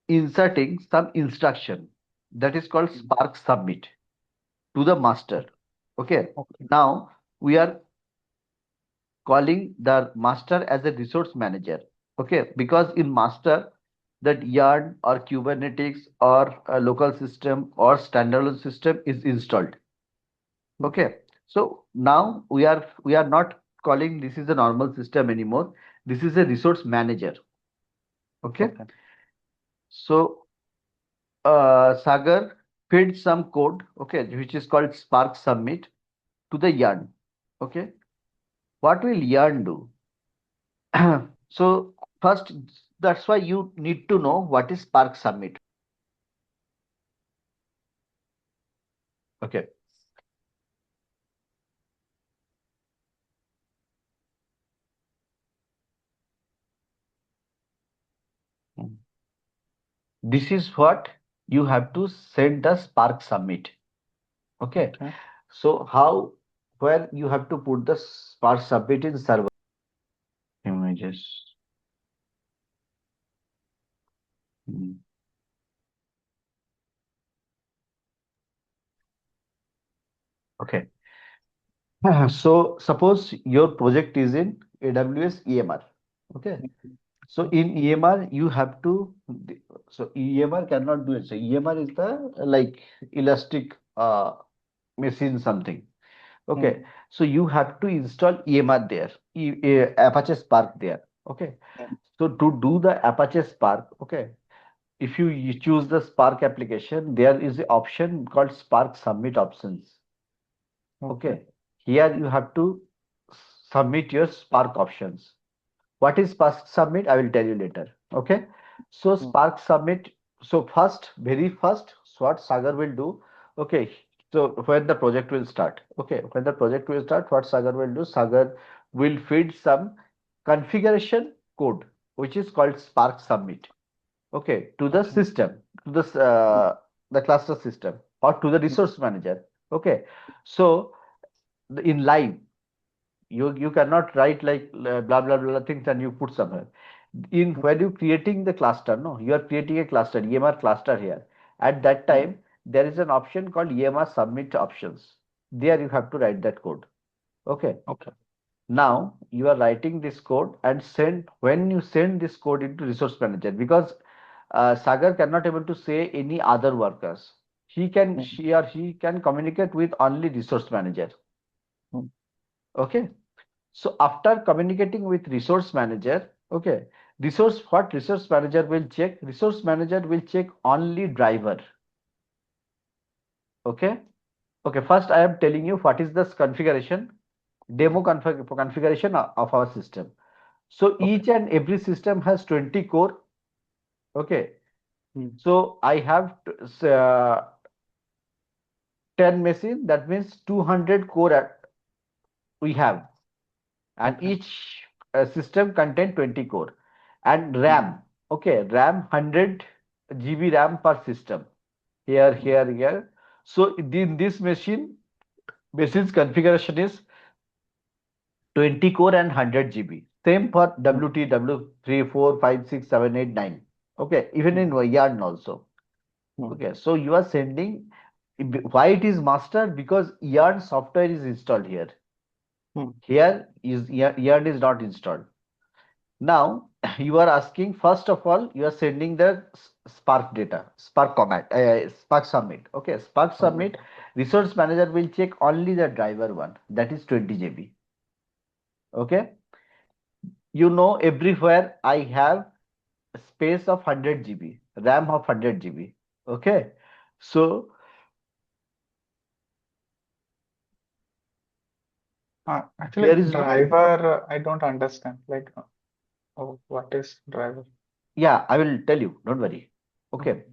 inserting some instruction, that is called Hmm. Spark submit to the master. Okay, Okay. now we are calling the master as a resource manager. Okay, because in master, that yarn or Kubernetes or a local system or standalone system is installed. Hmm. Okay, so now we are not calling this is a normal system anymore. This is a resource manager. Okay, Okay. so Sagar feed some code, okay, which is called Spark submit to the yarn. Okay, what will yarn do? So first, that's why you need to know what is Spark submit. Okay, this is what you have to send the Spark submit. Okay, Okay. so how, where you have to put the Spark submit in server images. Hmm. Okay, so suppose your project is in AWS EMR. Okay. Hmm. So in EMR, you have to, so EMR cannot do it. So EMR is the like elastic machine something. Okay. Hmm. So you have to install EMR there, Apache Spark there. Okay. Hmm. So to do the Apache Spark, okay, if you choose the Spark application, there is an option called Spark Submit options. Okay. Okay. Here you have to submit your Spark options. What is Spark Submit? I will tell you later. Okay. So Hmm. Spark Submit. So first, very first, so what Sagar will do. Okay. So when the project will start. Okay. When the project will start, what Sagar will do? Sagar will feed some configuration code, which is called Spark Submit. Okay. To the Okay. system, to Hmm. the cluster system, or to the Hmm. resource manager. Okay. So in live, you cannot write like blah blah blah things and you put somewhere. In Hmm. when you creating the cluster, no, you are creating a cluster, EMR cluster here. At that Hmm. time, there is an option called EMR submit options. There you have to write that code. Okay. Okay. Now you are writing this code and send when you send this code into resource manager, because Sagar cannot able to say any other workers. He can, Hmm. she or he can communicate with only resource manager. Hmm. Okay. So after communicating with resource manager, okay, what resource manager will check? Resource manager will check only driver. Okay. Okay. First, I am telling you what is this configuration, configuration of our system. So Okay. each and every system has 20 core. Okay. Hmm. So I have 10 machine. That means 200 core we have, and Okay. each system contain 20 core, and Hmm. RAM. Okay, RAM 100 GB RAM per system. Here, Hmm. here, here. So in this machine's configuration is 20 core and 100 GB. Same for Hmm. WT, W3, 4, 5, 6, 7, 8, 9. Okay, even Hmm. in yarn also. Hmm. Okay, so you are sending, why it is master? Because yarn software is installed here. Hmm. Here is yarn is not installed. Now you are asking, first of all, you are sending the Spark data, Spark command, Spark submit. Okay, Spark Okay. submit. Resource manager will check only the driver one, that is 20 GB. Okay, you know everywhere I have space of 100 GB, RAM of 100 GB. Okay, so Actually, there is no, driver, I don't understand. Like, oh, what is driver? yeah, I will tell you, don't worry. Okay. Okay.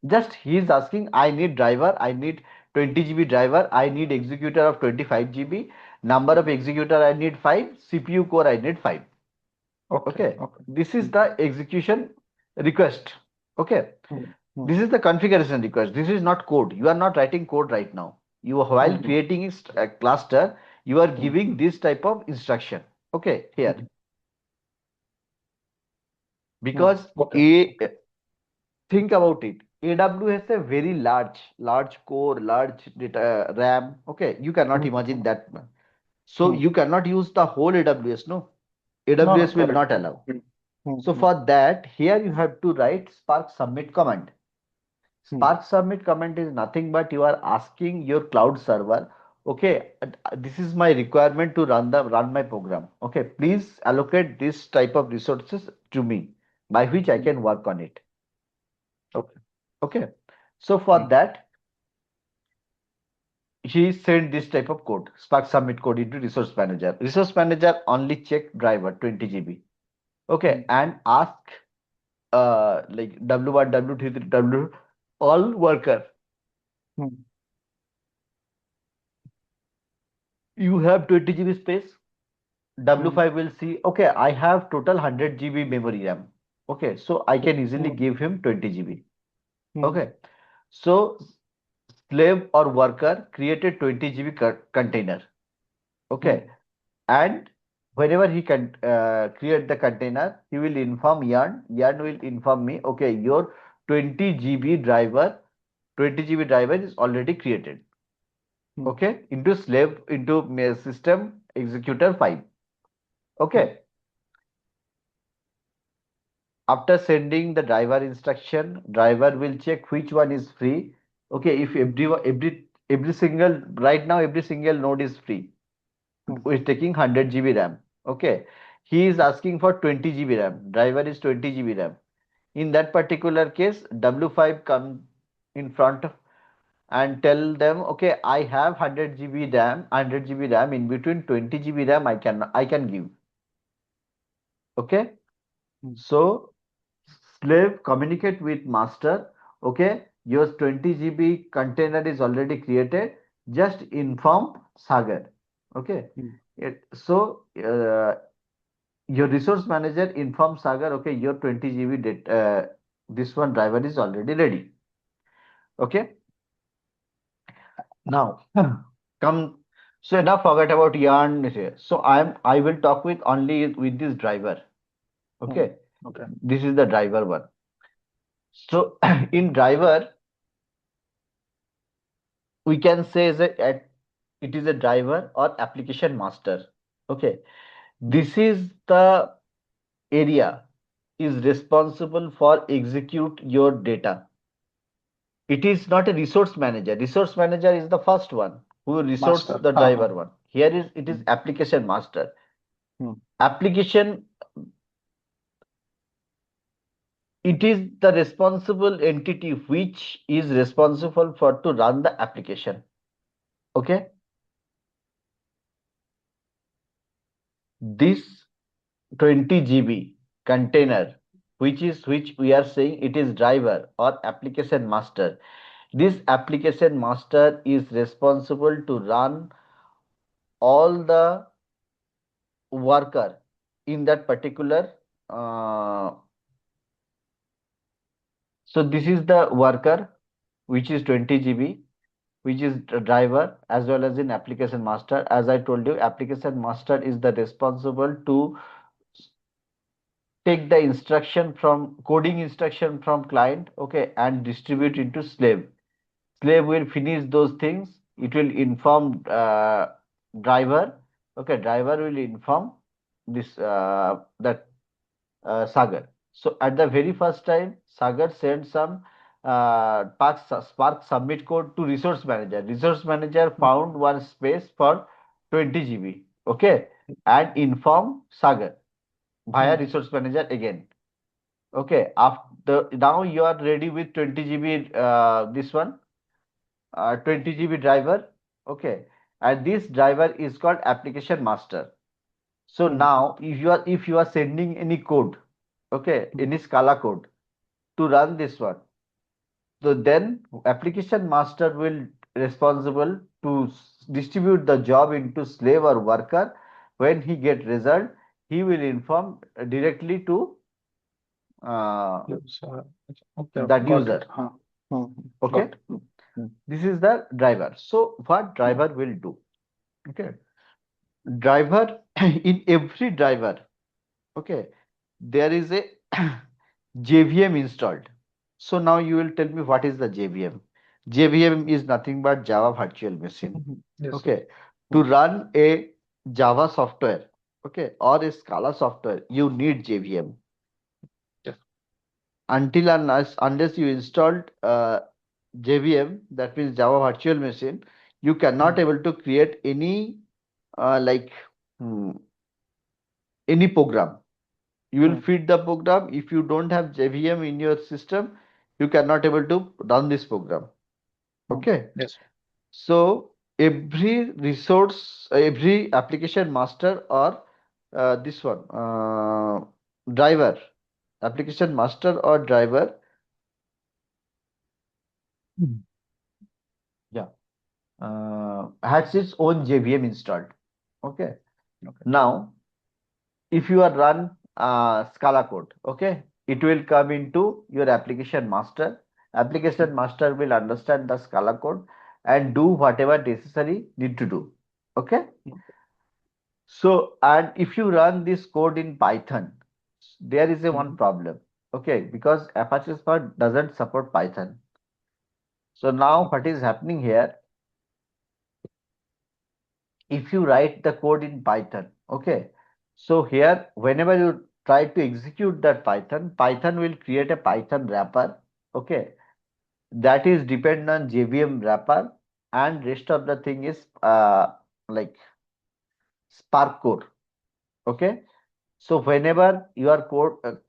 Just he is asking, I need driver, I need 20 GB driver, I need executor of 25 GB, number Hmm. of executor I need 5, CPU core I need 5. Okay. Okay. Okay. This is Hmm. the execution request. Okay. Hmm. Hmm. This is the configuration request. This is not code. You are not writing code right now. You, while Hmm. creating a cluster, you are Hmm. giving this type of instruction. Okay. Here, Hmm. Hmm. because Okay. a think about it. AWS has a very large core, large data RAM. Okay, you cannot Hmm. imagine that. So Hmm. you cannot use the whole AWS. No, No, no, AWS will correct. not allow. Hmm. Hmm. So Hmm. for that, here you have to write Spark submit command. Hmm. Spark submit command is nothing but you are asking your cloud server. Okay, this is my requirement to run my program. Okay, please allocate this type of resources to me, by which I Hmm. can work on it. Okay. Okay, so for Hmm. that he sent this type of code, Spark submit code into resource manager. Resource manager only check driver 20 GB. Hmm. Okay, and ask like W1, W2, W all worker. Hmm. You have 20 GB space. Hmm. W5 will see, okay, I have total 100 GB memory RAM. Okay, so I can easily Hmm. give him 20 GB. Hmm. Okay, so slave or worker created 20 GB container. Hmm. Okay, and whenever he can create the container, he will inform yarn will inform me, okay, your 20 GB driver 20 GB driver is already created. Hmm. Okay, into slave, into system executor 5. Hmm. Okay, after sending the driver instruction, driver will check which one is free. Okay, if every single right now every single node is free, Hmm. is taking 100 GB RAM. Okay, he is asking for 20 GB RAM. Driver is 20 GB RAM. In that particular case, W5 come in front of and tell them, okay, I have 100 GB RAM, 100 GB RAM. In between 20 GB RAM, I can give. Okay, Hmm. so slave communicate with master. Okay, your 20 GB container is already created. Just inform Sagar. Okay, Hmm. so your resource manager informs Sagar, okay, your 20 GB this one driver is already ready. Okay, now come. So now forget about yarn here. So I will talk with only with this driver. Hmm. Okay, Okay. this is the driver one. So in driver we can say it is a driver or application master. Okay, Hmm. this is the area is responsible for execute your data. It is not a resource manager. Resource manager is the first one who resource Master. the Ha ha. driver one. Here is it is Hmm. application master. Hmm. Application, it is the responsible entity which is responsible for to run the application. Okay, this 20 GB container which we are saying it is driver or application master. This application master is responsible to run all the worker in that particular uh, so this is the worker which is 20 GB, which is the driver as well as in application master. As I told you, application master is the responsible to take the instruction from coding instruction from client, okay, and distribute into slave. Slave will finish those things. It will inform driver. Okay, driver will inform this that Sagar. So at the very first time, Sagar sent some Spark submit code to resource manager. Resource manager Hmm. found one space for 20 GB. Okay, and inform Sagar via Hmm. resource manager again. Okay, after now you are ready with 20 GB this one 20 GB driver. Okay, and this driver is called application master. So Hmm. now if you are sending any code, okay, Hmm. any Scala code to run this one, so then application master will responsible to distribute the job into slave or worker. When he get result, he will inform directly to uh, Yes. Okay. that Got it. user. Huh. Hmm. Okay, Got it. Hmm. this is the driver. So what Hmm. driver will do? Okay, driver in every driver. Okay, there is a JVM installed. So now you will tell me what is the JVM. JVM is nothing but Java Virtual Machine. Hmm. Yes. Okay, Hmm. to run a Java software, okay, or a Scala software, you need JVM. Yes. Until unless you installed JVM, that means Java Virtual Machine, you Hmm. cannot able to create any like hmm, any program. You will Hmm. feed the program. If you don't have JVM in your system, you cannot able to run this program. Hmm. Okay, Yes. so every resource, every application master or this one driver, application master or driver, Mhm. yeah, has its own JVM installed. Okay, Okay. now if you are run Scala code, okay, it will come into your application master. Hmm. Application master will understand the Scala code and do whatever necessary need to do. Okay. Hmm. So, and if you run this code in Python, there is a one Hmm. problem. Okay, because Apache Spark doesn't support Python. So now what Okay. is happening here? If you write the code in Python, okay, so here whenever you try to execute that Python, Python will create a Python wrapper. Okay, that is depend on JVM wrapper, and rest of the thing is like Spark code. Okay, so whenever your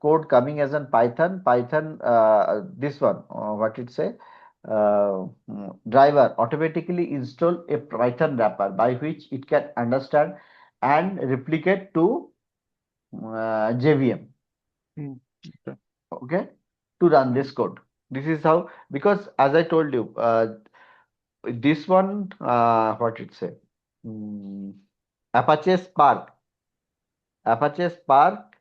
code coming as in Python this one what it say driver automatically install a Python wrapper by which it can understand and replicate to JVM. Hmm. Okay. Okay, to run Hmm. this code. This is how, because as I told you, this one what it say, mm, Apache Spark, Apache Spark.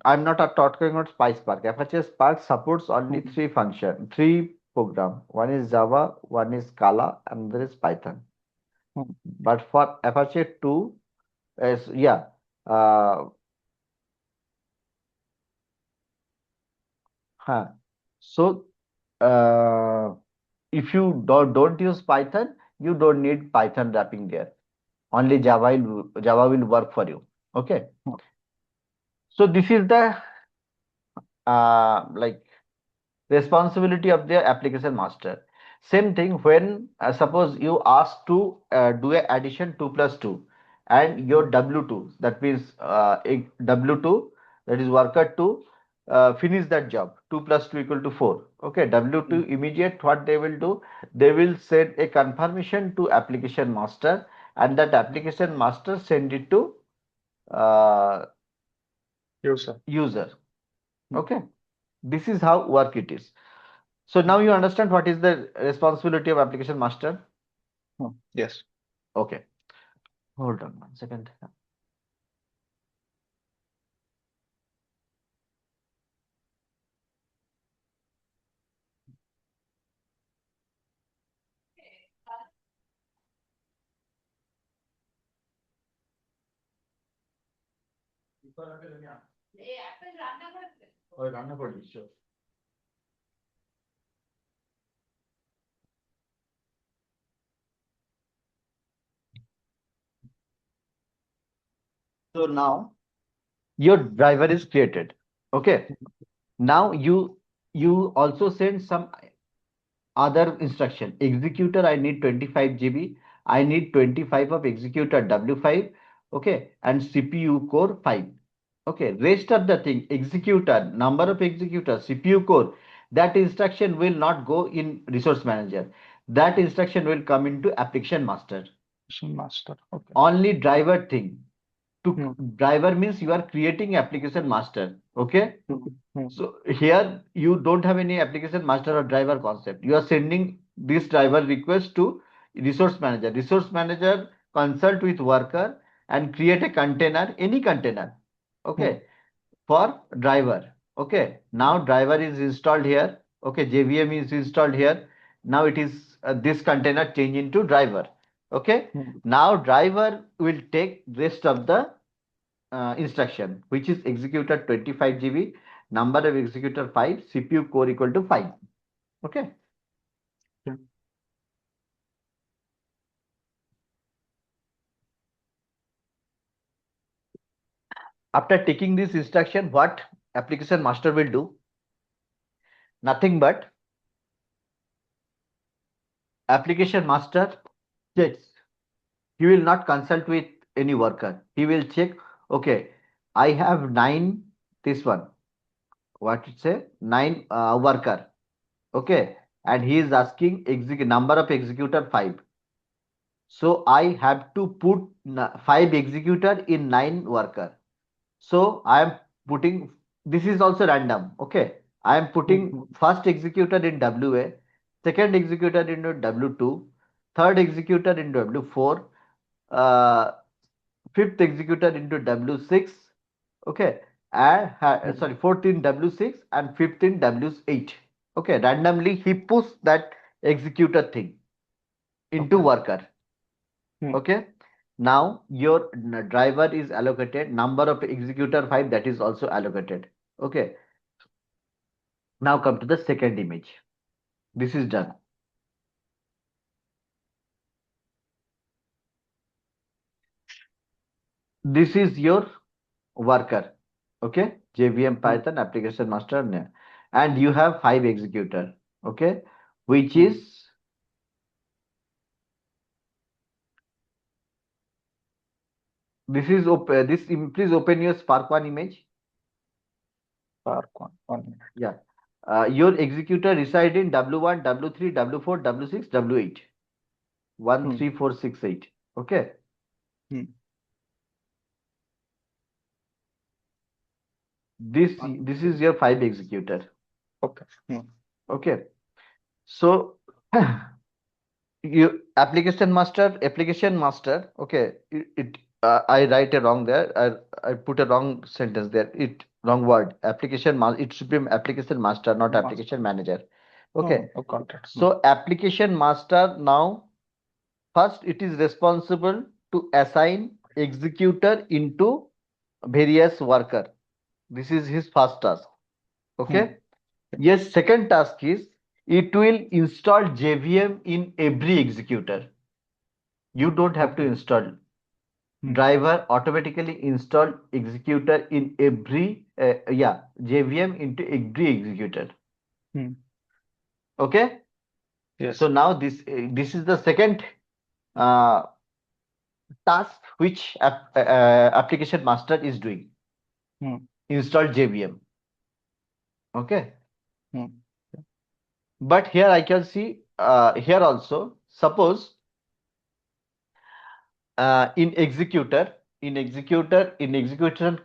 I'm not talking about PySpark. Apache Spark supports only Hmm. three function, three program. One is Java, one is Scala, and there is Python. Hmm. But for Apache 2, is yeah. Uh, huh. So uh, if you don't use Python, you don't need Python wrapping there. Only Java will work for you. Okay. Hmm. So this is the like responsibility of the application master. Same thing when suppose you ask to do a addition 2 plus 2 and your Hmm. W2, that means W2, that is worker 2, finish that job 2 plus 2 equal to 4. Okay, Hmm. W2 immediate what they will do, they will send a confirmation to application master, and that application master send it to uh, User. user. Hmm. Okay, this is how work it is. So Hmm. now you understand what is the responsibility of application master. Hmm. Yes. Okay, hold on 1 second. ওই রান্না করবি, sure. So now your driver is created. Okay. Now you also send some other instruction. Executor, I need 25 GB. I need 25 of executor W5. Okay, and CPU core 5. Okay, rest of the thing, executor, number of executor, CPU core, that instruction will not go in resource manager. That instruction will come into application master. Application master. Okay. Only driver thing. To Hmm. driver means you are creating application master. Okay. Hmm. Hmm. So here you don't have any application master or driver concept. You are sending this driver request to resource manager. Resource manager consult with worker and create a container, any container. Hmm. Okay, for driver. Okay, now driver is installed here. Okay, JVM is installed here. Now it is this container change into driver. Okay, Hmm. now driver will take rest of the instruction, which is executor 25 GB, number of executor 5, CPU core equal to 5. Okay. Okay. After taking this instruction, what application master will do? Nothing but application master checks. He will not consult with any worker. He will check, okay, I have 9, this one, what it say? 9 worker. Okay. And he is asking number of executor 5. So I have to put 5 executor in 9 worker. So I am putting, this is also random. Okay. I am Hmm. putting Hmm. first executor in WA, second executor into W2, third executor in W4, uh, fifth executor into W6. Okay. And Hmm. sorry, fourth in W6 and fifth in W8. Okay. Randomly he puts that executor thing into Okay. worker. Hmm. Okay. Now your driver is allocated, number of executor 5, that is also allocated. Okay. Now come to the second image. This is done. This is your worker. Okay, JVM Hmm. Python application master name, and you have 5 executor. Okay, which Hmm. is this is please open your Spark one image. Spark 1 minute. Yeah, your executor reside in W1, W3, W4, W6, W8. One, Hmm. 3, 4, 6, 8. Okay, Hmm. this is your 5 executor. Okay. Hmm. Okay, so you application master. Okay, I write a wrong there. I put a wrong sentence there. Wrong word. It should be application master, not Master. application manager. Okay, Oh, got it. Hmm. so application master now first it is responsible to assign executor into various worker. This is his first task. Hmm. Okay. Yes, second task is it will install JVM in every executor. You don't have to Okay. install. Hmm. Driver automatically install executor in every JVM into every executor. Hmm. Okay. So Yes. now this is the second uh, task which application master is doing. Hmm. Install JVM. Okay. Hmm. But here I can see here also suppose in execution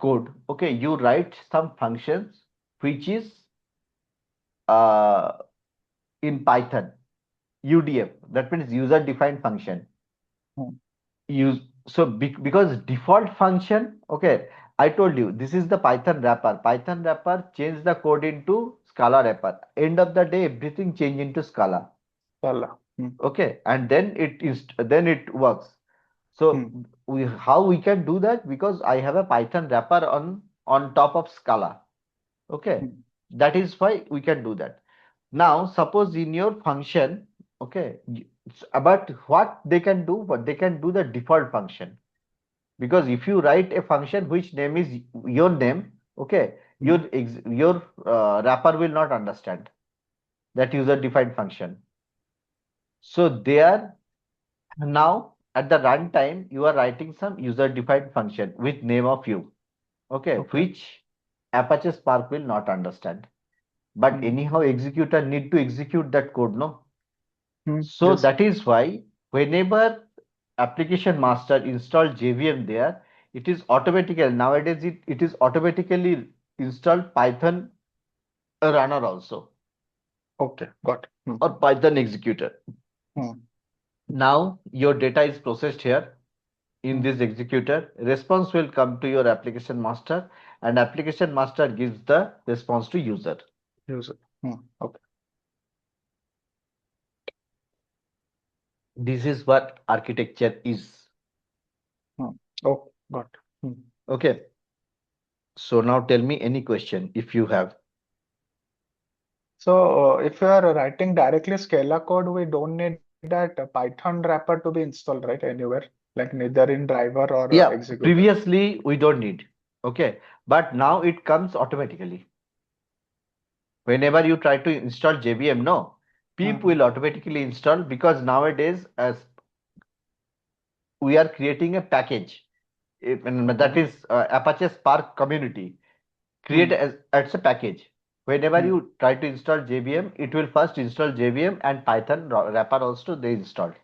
code, okay, you write some functions which is uh, in Python UDF, that means user defined function. Hmm. Use so because default function, okay, I told you this is the Python wrapper change the code into Scala wrapper, end of the day everything change into Scala. Scala. Hmm. Okay, and then it works. So Hmm. how we can do that, because I have a Python wrapper on top of Scala. Okay, Hmm. that is why we can do that. Now suppose in your function, okay, but what they can do, what they can do the default function, because if you write a function which name is your name, okay, Hmm. your wrapper will not understand that user defined function. So there, now at the runtime you are writing some user defined function with name of you, okay, Okay. which Apache Spark will not understand. But Hmm. anyhow executor need to execute that code, no? Hmm. So Yes. that is why whenever application master install JVM there, it is automatically nowadays it is automatically installed Python runner also, Okay. Got it. Hmm. or Python executor. Hmm. Now your data is processed here in Hmm. this executor. Response will come to your application master, and application master gives the response to user. User. Hmm. Okay. This is what architecture is. Hmm. Oh, got it. Hmm. Okay. So now tell me any question if you have. So, if you are writing directly Scala code, we don't need that Python wrapper to be installed, right? Anywhere, like neither in driver or Yeah, executor. previously we don't need. Okay. But now it comes automatically. Whenever you try to install JVM, no, PIP Hmm. will automatically install, because nowadays as we are creating a package, that Okay. is Apache Spark community. Hmm. Create as a package. Whenever Hmm. you try to install JVM, it will first install JVM and Python wrapper also they installed.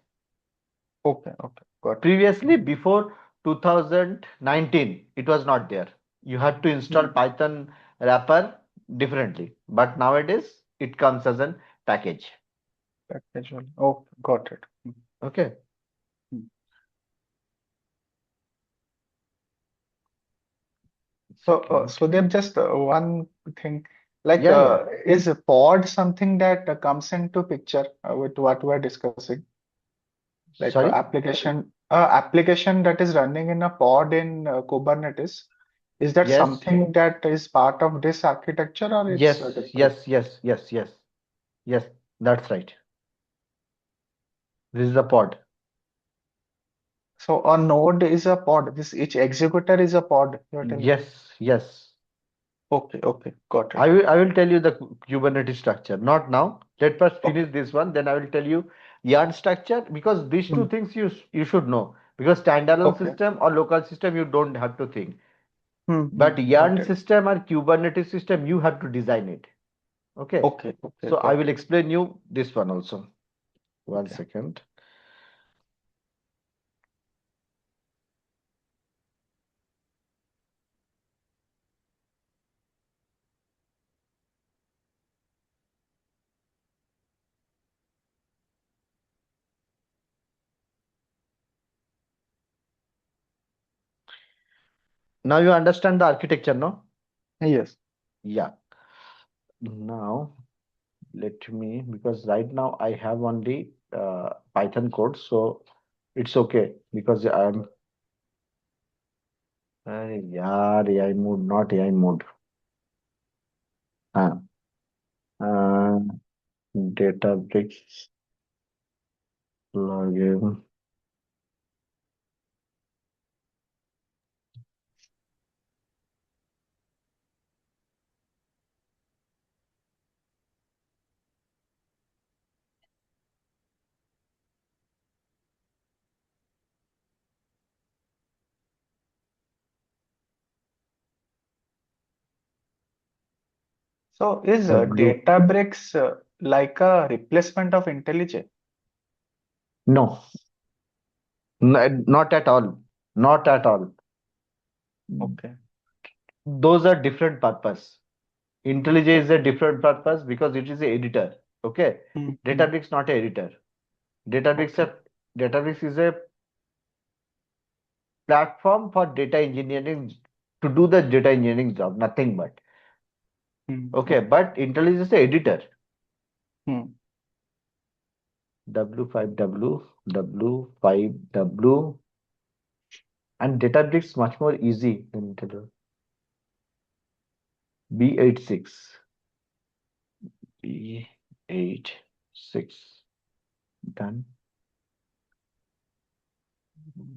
Okay. Okay. Got it. Previously, before 2019, it was not there. You had to install Hmm. Python wrapper differently. But nowadays, it comes as a package. Package only. Oh, got it. Hmm. Okay. Hmm. So, Second. so then just one thing, like, Yeah, yeah. is a pod something that comes into picture with what we are discussing? Like Sorry? application that is running in a pod in Kubernetes. Is that Yes. something that is part of this architecture or it's Yes, different? yes, yes, yes, yes. Yes, that's right. This is a pod. So a node is a pod. This each executor is a pod, you're telling. Yes, yes. Okay, okay, got it. I will tell you the Kubernetes structure. Not now. Let us Okay. finish this one. Then I will tell you yarn structure, because these Hmm. two things you should know. Because standalone Okay. system or local system you don't have to think. But Got yarn it. system or Kubernetes system you have to design it. Okay. Okay, okay, So I got will it. explain you this one also. One Okay. second. Now you understand the architecture, no? Yes. Yeah. Now let me, because right now I have only Python code, so it's okay because I'm अरे यार AI mode, not AI mode. हाँ Databricks login. So is W. Databricks like a replacement of IntelliJ? No, not at all. Not at all. Okay. Those are different purpose. IntelliJ is a Okay. different purpose because it is a editor. Okay. Mm-hmm. Databricks not a editor. Databricks Okay. a Databricks is a platform for data engineering, to do the data engineering job, nothing but. Okay, Okay. but IntelliJ is a editor. Hmm. W5W, W5W, and Databricks much more easy than IntelliJ. B86, B86, done.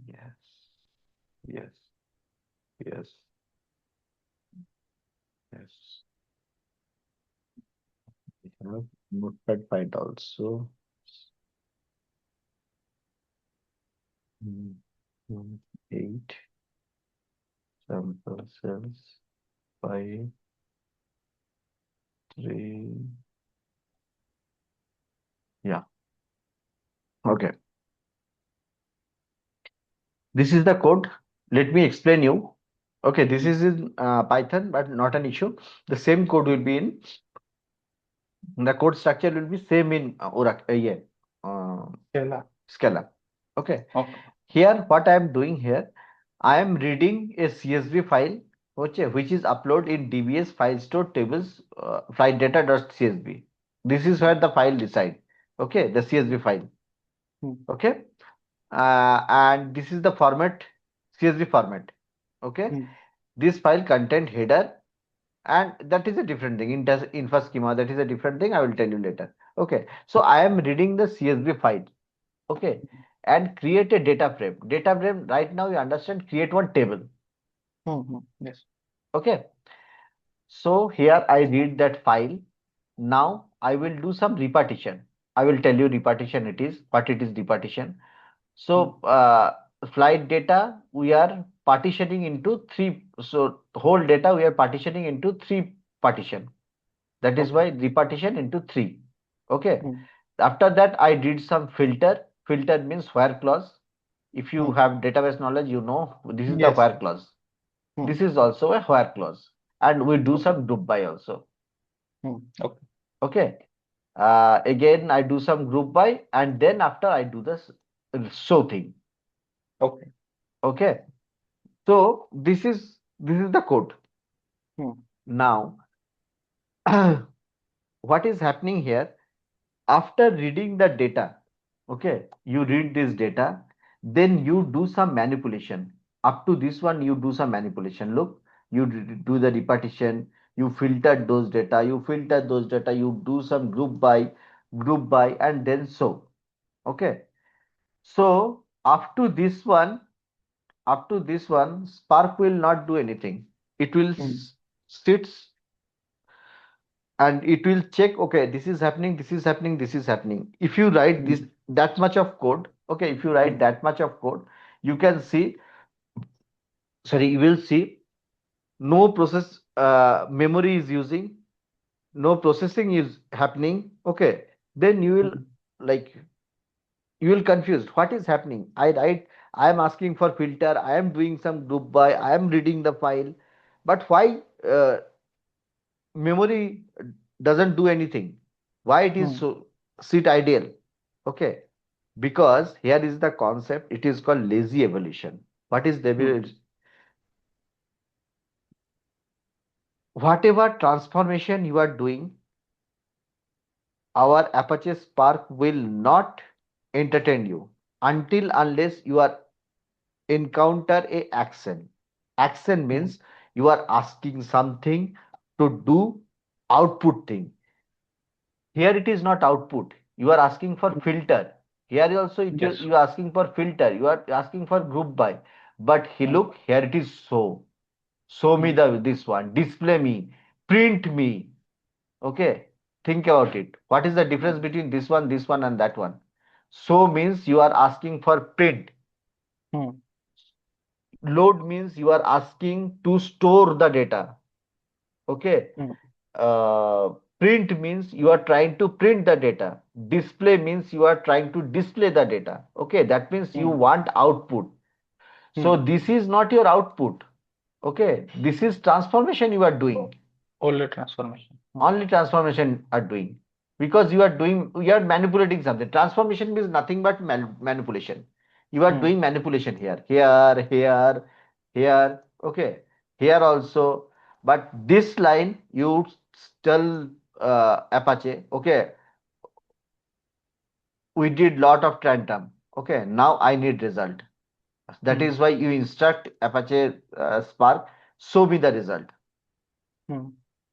Yes, yes, yes, yes. We have notepad find also. Mm, 8 sample cells, 5, 3. Yeah, okay. This is the code. Let me explain you. Okay, this Mm-hmm. is in Python, but not an issue. The same code will be in, the code structure will be same in Oracle, yeah, uh, Scala. Scala. Okay. Okay. Here, what I am doing here, I am reading a CSV file, okay, which is uploaded in DBS file store tables, flight data.csv. This is where the file reside. Okay, the CSV file. Mm-hmm. Okay, and this is the format, CSV format. Okay, this file content header, and that is a different thing. Info schema, that is a different thing. I will tell you later. Okay, so I am reading the CSV file. Okay, and create a data frame. Data frame, right now you understand, create one table. Yes. Okay, so here I read that file. Now I will do some repartition. I will tell you repartition it is, what it is repartition. Mm. So flight data we are partitioning into three. So whole data we are partitioning into three partition. That is Okay. why repartition into three. Okay. Mm. After that I did some filter. Filter means where clause. If you Mm. have database knowledge, you know this is the Yes. where clause. Mm. This is also a where clause. And we do Okay. some group by also. Okay. Okay. Again, I do some group by, and then after I do this show thing. Okay. Okay. So this is the code. Mm. Now, what is happening here? After reading the data, okay, you read this data, then you do some manipulation. Up to this one, you do some manipulation. Look, you do the repartition, you filter those data, you do some group by, and then so. Okay. So up to this one, Spark will not do anything. It will Mm. sits and it will check, okay, this is happening, this is happening, this is happening. If you write this mm, that much of code, okay, if you write mm, that much of code, you can see, sorry, you will see no process memory is using, no processing is happening, okay, then you will mm, like you will confused what is happening. I write, I am asking for filter, I am doing some group by, I am reading the file, but why uh, memory doesn't do anything, why it is mm, so sit ideal, okay, because here is the concept, it is called lazy evolution. What is the mm, whatever transformation you are doing, our Apache Spark will not entertain you until unless you are encounter a action. Action mm, means you are asking something to do output thing. Here it is not output. You are asking for mm. filter. Here also Yes. you are asking for filter. You are asking for group by. But he Mm, look here it is so. Show me mm, the this one. Display me. Print me. Okay. Think about it. What is the difference between this one, and that one? So means you are asking for print. mm, Load means you are asking to store the data. Okay. mm, uh, Print means you are trying to print the data. Display means you are trying to display the data. Okay, that means you mm, want output. So mm. this is not your output. Okay, this is transformation you are doing. Only transformation. Only transformation are doing, because you are manipulating something. Transformation means nothing but manipulation. You are Mm, doing manipulation here, okay, here also. But this line you tell Apache, okay, we did lot of tantrum, okay, now I need result. That mm, is why you instruct Apache Spark, show me the result. mm,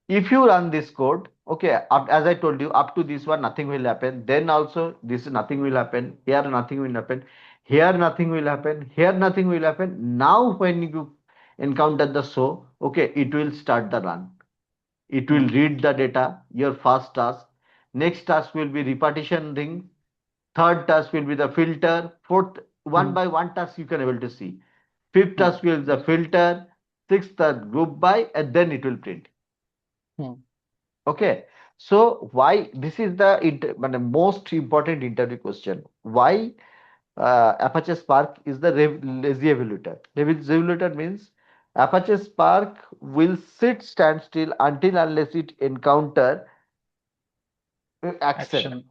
If you run this code, okay, as I told you, up to this one nothing will happen, then also this nothing will happen, here nothing will happen, here nothing will happen, here nothing will happen. Now when you encounter the show, okay, it will start the run, it will mm, read the data, your first task. Next task will be repetition thing, third task will be the filter, fourth, one mm, by one task you can able to see, fifth mm. task will be the filter, sixth task group by, and then it will print. Mm, Okay, so why this is the but the most important interview question? Why Apache Spark is the lazy evaluator? Lazy evaluator means Apache Spark will sit stand still until unless it encounter action, Action.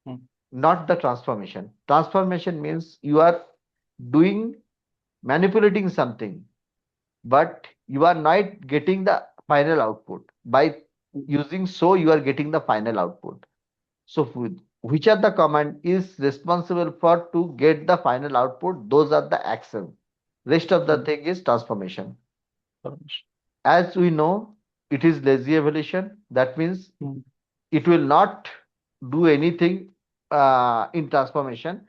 Mm, not the transformation. Transformation means you are doing manipulating something, but you are not getting the final output. By mm, using so, you are getting the final output. So which are the command is responsible for to get the final output? Those are the action. Rest of the mm. thing is transformation. Permission. As we know, it is lazy evolution. That means Mm, it will not do anything in transformation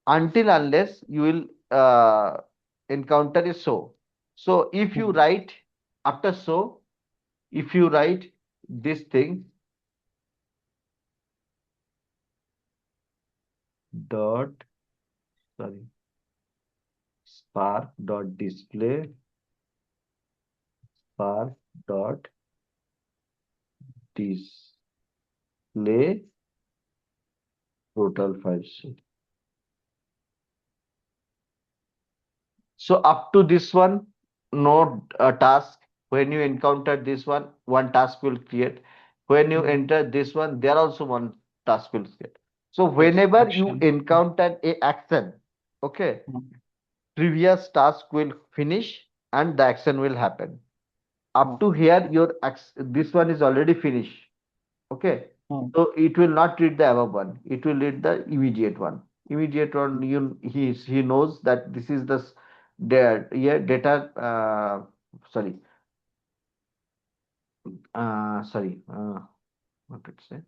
until unless you will encounter a so. So if you mm, write after so, if you write this thing dot, sorry, spark dot display, spark dot display total file sheet. So up to this one, no task. When you encounter this one task will create. When you mm. enter this one, there also one task will create. So Yes. whenever you Action. Mm, encounter a action, okay, mm, previous task will finish and the action will happen. Up mm, to here, this one is already finished. Okay, mm, so it will not read the above one, it will read the immediate one. Immediate one, mm, he knows that this is the yeah, data, sorry, sorry, what did it say,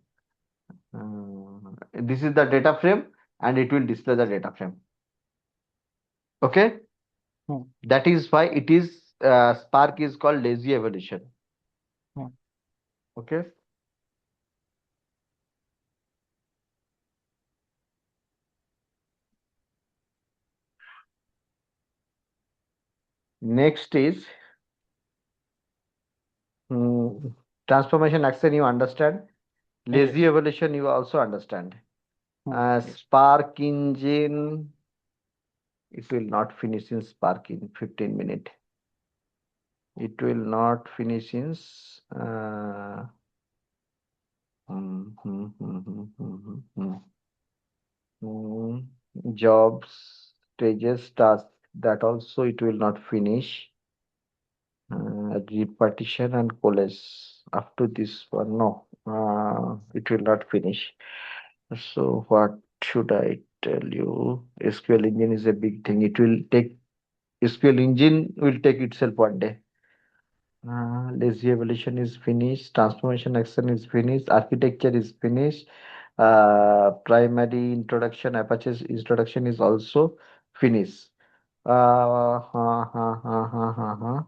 this is the data frame, and it will display the data frame. Okay, mm, that is why it is Spark is called lazy evolution. Okay. Next is mm, transformation action. You understand. Lazy Yes. evolution. You also understand. Yes. Spark engine. It will not finish in Spark in 15 minutes. It will not finish in hmm, hmm, hmm, hmm, hmm, hmm, hmm. Hmm. Jobs, stages, tasks. That also it will not finish. Repetition and college. Up to this one, no. It will not finish. So what should I tell you? SQL engine is a big thing. It will take SQL engine will take itself one day. Lazy evolution is finished. Transformation action is finished. Architecture is finished. Primary introduction, Apache's introduction is also finished. Ha, ha, ha, ha, ha, ha.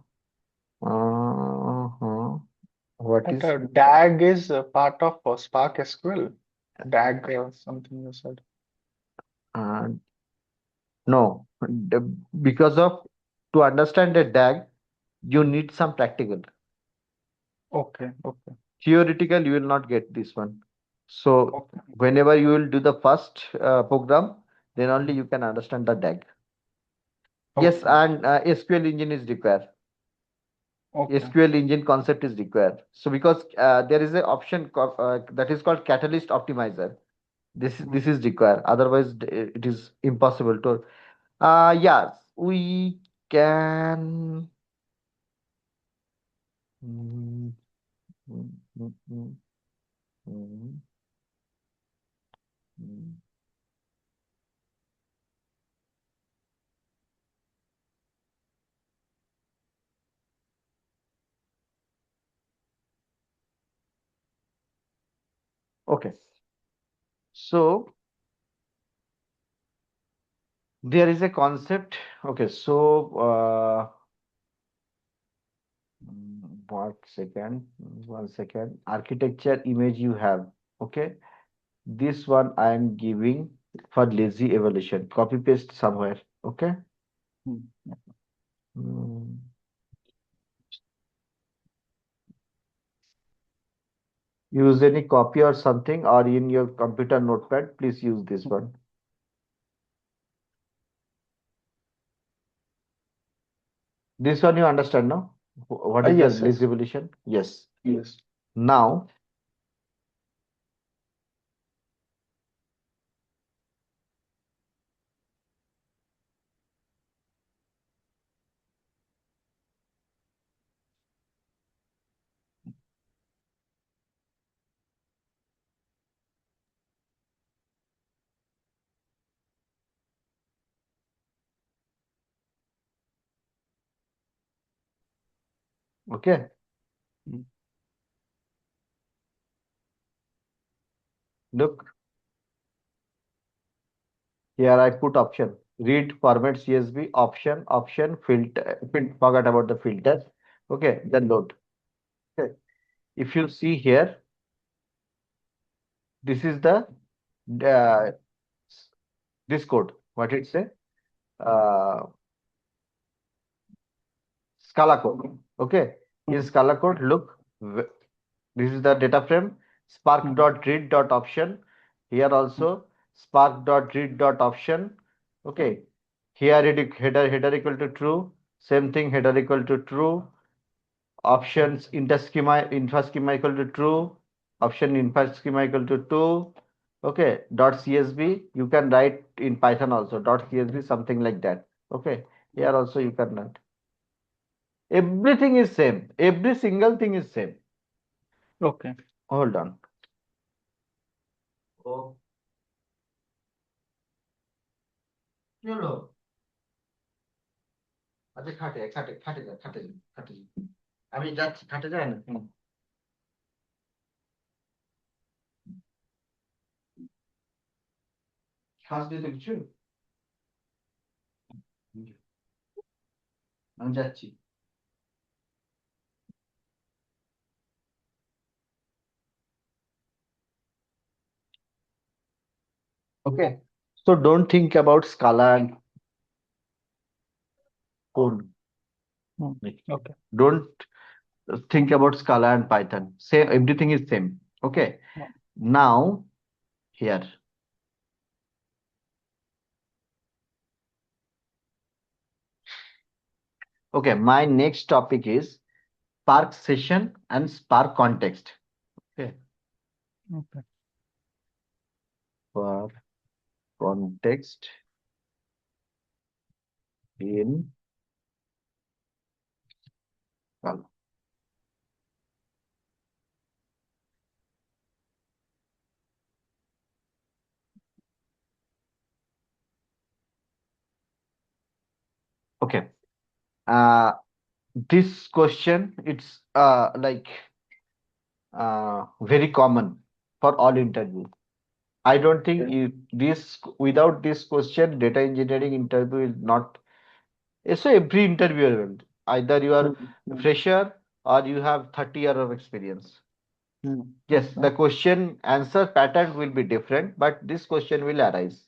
What But is DAG is a part of Spark SQL. DAG or something you said. uh, no? Because of to understand a DAG, you need some practical. Okay. Okay. Theoretical, you will not get this one. So Okay. whenever you will do the first program, then only Mhm. you can understand the DAG. Yes, Okay. and SQL engine is required. Okay. SQL engine concept is required. So because there is an option that is called catalyst optimizer. This Mhm. is required. Otherwise, it is impossible to. Yes, we can. Mm, mm, mm, mm, mm, mm. Okay, so there is a concept. Okay, so what second? 1 second. Architecture image you have. Okay, this one I am giving for lazy evolution. Copy paste somewhere. Okay. Mhm. Mm. Use any copy or something or in your computer notepad, please use this one. This one you understand now? What is the Yes. lazy Yes. evolution? Yes. Yes. Now, okay, Mhm. look here I put option. Read format CSV option filter. Forget about the filter. Okay, then load. Okay. If you see here, this is the uh, this code. What it say? Uh, Scala code. Okay. In Mhm. Scala code, look. This is the data frame spark.read.option. Here also spark.read.option. Okay. Here header equal to true. Same thing header equal to true. Options infra schema equal to true. Option infra schema equal to true. Okay. Dot CSV you can write in Python also. Dot CSV something like that. Okay. Here also you can write. Everything is same. Every single thing is same. Okay. Hold on. Oh, কি হলো? আচ্ছা খাটে যা। আমি যাচ্ছি খাটে যায় না। শ্বাস দিতে কিছু? আমি যাচ্ছি। Okay. So don't think about Scala and code. Hmm. Okay. Don't think about Scala and Python. Say everything is same. Okay. Hmm. Now here. Okay. My next topic is Spark session and Spark context. Okay. Okay. For context in Scala. Okay. Uh, this question it's very common for all interviews. I don't think Okay. this without this question, data engineering interview is not. So every interviewer will. Either you are Hmm. a fresher or you have 30 years of experience. Hmm. Yes, Okay. the question answer pattern will be different, but this question will arise.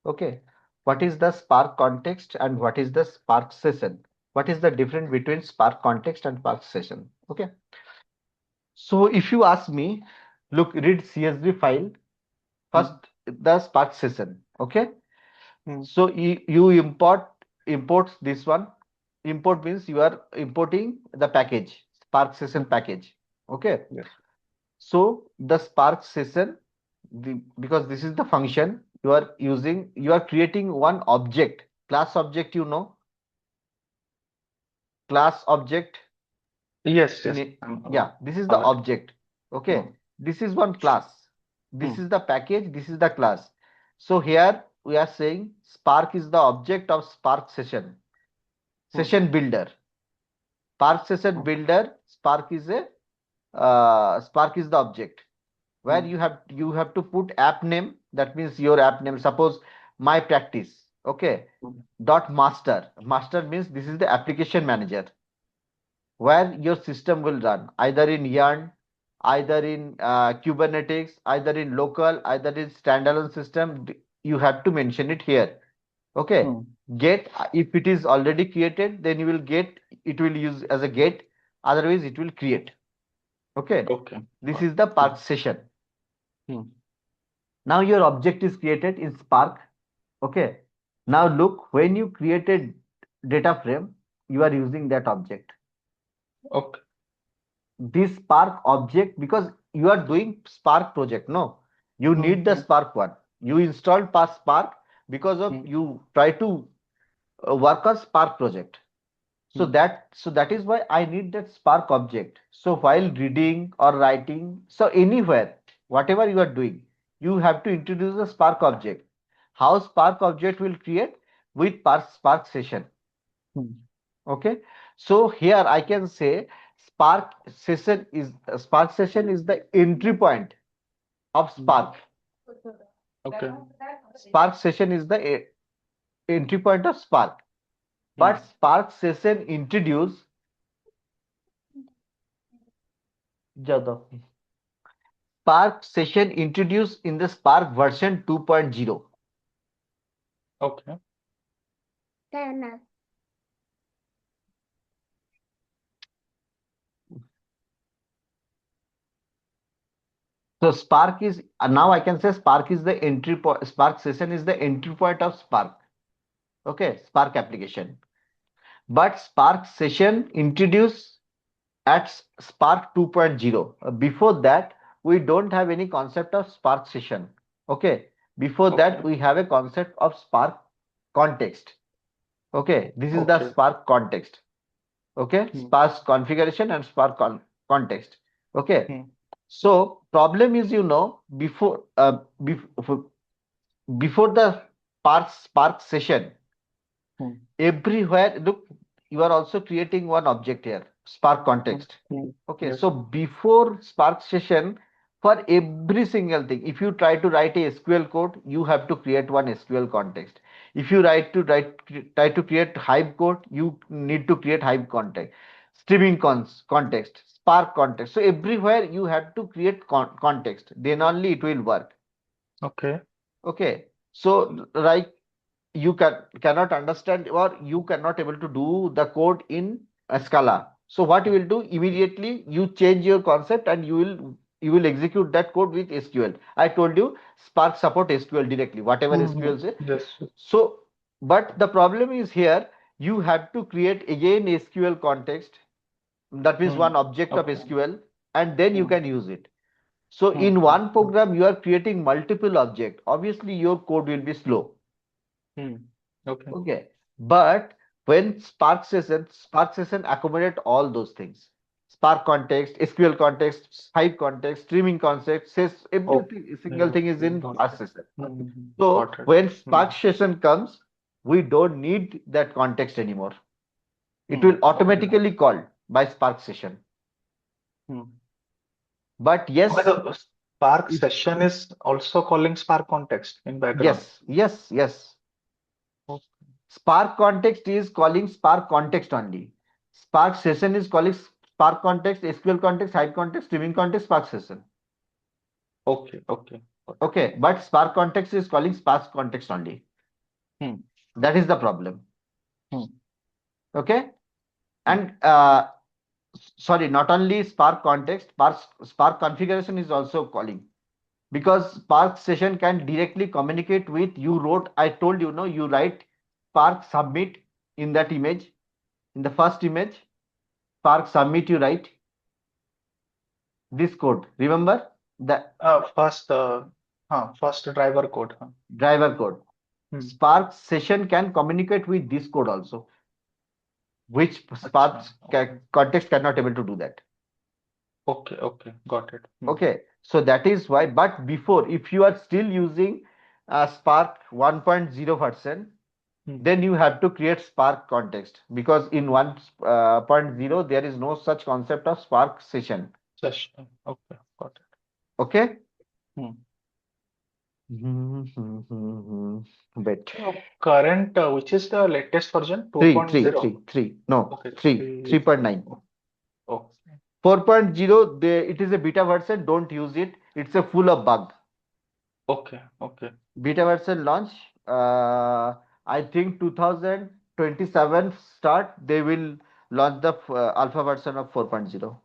Okay. What is the Spark context and what is the Spark session? What is the difference between Spark context and Spark session? Okay. So if you ask me, look, read CSV file Hmm. first, the Spark session. Okay. Hmm. So you imports this one. Import means you are importing the package, Spark session Hmm. package. Okay. Yes. So the Spark session, because this is the function you are using, you are creating one object, class object, class object Yes. in Yes. it. I'm Yeah, this is the aware. object. Hmm. Okay. This is one class. This Hmm. is the package. This is the class. So here we are saying Spark is the object of Spark session, Hmm. session builder. Spark session Okay. builder, Spark is the object where Hmm. you have to put app name. That means your app name. Suppose my practice. Okay. Hmm. Dot master. Master means this is the application manager where your system will run either in Yarn, either in Kubernetes, either in local, either in standalone system. You have to mention it here. Okay. Hmm. Get, if it is already created, then you will get, it will use as a get, otherwise it will create. Okay. Okay. This Got is the it. Spark session. Hmm. Now your object is created in Spark. Okay. Now look, when you created data frame, you are using that object. Okay. This Spark object, because you are doing Spark project, no, you Hmm. need the Hmm. Spark one. You installed past Spark because of Hmm. you try to work on Spark project. So Hmm. that is why I need that Spark object. So while reading or writing, so anywhere, whatever you are doing, you have to introduce the Spark object. How Spark object will create with Spark session. Hmm. Okay. So here I can say Spark session is the entry point of Hmm. Spark. Okay. Spark session is the entry point of Spark. Hmm. But Spark session introduce Jada. Spark session introduced in the Spark version 2.0. Okay. So Spark is now I can say Spark is the entry point. Spark session is the entry point of Spark. Okay, Spark application. But Spark session introduced at Spark 2.0. Before that, we don't have any concept of Spark session. Okay. Before that, Okay. we have a concept of Spark context. Okay. This is the Okay. Spark context. Okay. Hmm. Spark configuration and Spark context. Okay. Hmm. So problem is, before the Spark session, Hmm. everywhere, look, you are also creating one object here, Spark Hmm. context. Hmm. Okay, Yes. so before Spark session, for every single thing, if you try to write a SQL code, you have to create one SQL context. If you try to create Hive code, you need to create Hive context, streaming context, Spark context. So everywhere you have to create context, then only it will work. Okay. Okay. So like you cannot understand or you cannot able to do the code in a Scala. So what you will do immediately, you change your concept and you will execute that code with SQL. I told you Spark support SQL directly, whatever Mm-hmm. SQL say. Yes. So, but the problem is here, you have to create again SQL context. That means Hmm. one object of Okay. SQL, and then you Hmm. can use it. So Hmm. in Hmm. one Hmm. program, you are creating multiple objects. Obviously, your code will be slow. Hmm. Okay. Okay. But when Spark session accommodate all those things. Spark context, SQL context, Hive context, streaming context, says everything, Okay. single thing is Okay. in Got Spark it. session. Hmm. So Got it. when Hmm. Spark session comes, we don't need that context anymore. It Hmm. will Okay. automatically call by Spark session. Hmm. But Okay. yes, So Spark if session is also calling Spark context in background. yes. Okay. Spark context is calling Spark context only. Spark session is calling Spark context, SQL context, Hive context, streaming context, Spark session. Okay. Okay. Got it. Okay, but Spark context is calling Spark context only. Hmm. That is the problem. Hmm. Okay, Hmm. and sorry, not only Spark context, Spark configuration is also calling because Spark session can directly communicate with you wrote. I told you, no, you write Spark submit in that image, in the first image, Spark submit you write this code. Remember the First, first driver code. Huh? driver code. Hmm. Spark session can communicate with this code also, which Spark Acha. Okay. context cannot able to do that. Okay. Okay. Got it. Hmm. Okay, so that is why. But before, if you are still using Spark 1.0 version, Hmm. then you have to create Spark context because in 1.0 there is no such concept of Spark session. Session. Okay. Got it. Okay. Hmm. Wait. So current, which is the latest version? Three, 2.0. three, three, three. No, Okay. three, Three. 3.9. Okay. 4.0, it is a beta version. Don't use it. It's a full of bug. Okay. Okay. Beta version launch. I think 2027 start. They will launch the alpha version of 4.0.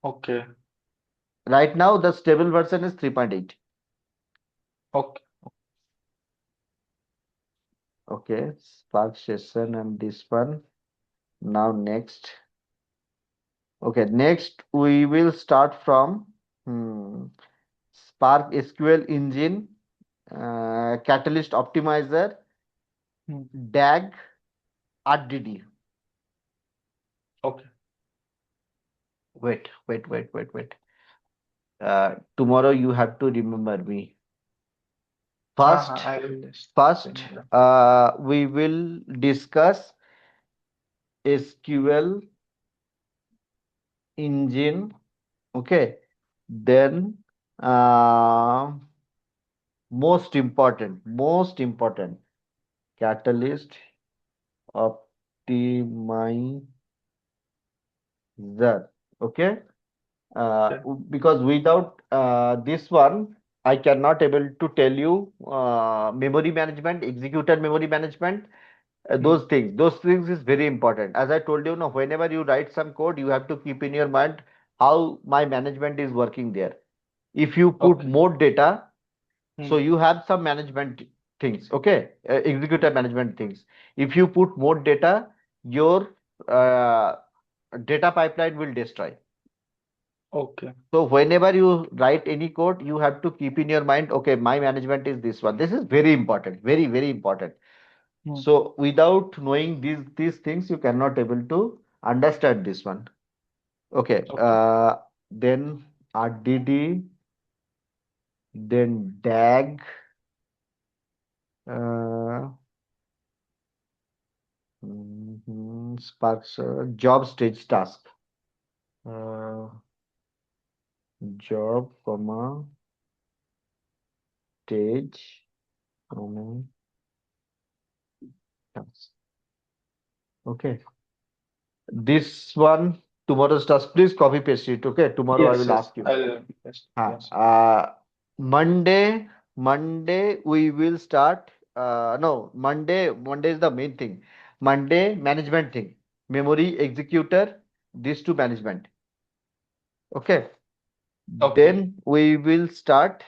Okay. Right now, the stable version is 3.8. Okay. Okay, Spark session and this one. Now next. Okay, next we will start from Spark SQL engine, Catalyst optimizer, Hmm. DAG, RDD. Okay. Wait. Tomorrow you have to remember me. Uh-huh. First, I will just first, remember. we will discuss SQL engine. Okay, then uh, most important, Catalyst optimizer. Okay. Okay. Because without this one, I cannot able to tell you memory management, executed memory management, Hmm. those things is very important. As I told you, no, whenever you write some code, you have to keep in your mind how my management is working there. If you put Okay. more data, so Hmm. you have some management things, okay, Hmm. executive management things. If you put more data, your uh, data pipeline will destroy. Okay. So whenever you write any code, you have to keep in your mind, okay, my management is this one. This is very important, very important. Hmm. So without knowing these things, you cannot able to understand this one. Okay. Okay. Then RDD, then DAG, uh, Spark job stage task, uh, job, comma, stage, comma, task. Okay. This one, tomorrow's task, please copy paste it. Okay. Tomorrow I Yes. will Yes. ask you. I'll. Yes. Yes. Monday. Monday we will start. No, Monday is the main thing. Monday management thing. Memory executor, these two management. Okay. Okay. Then we will start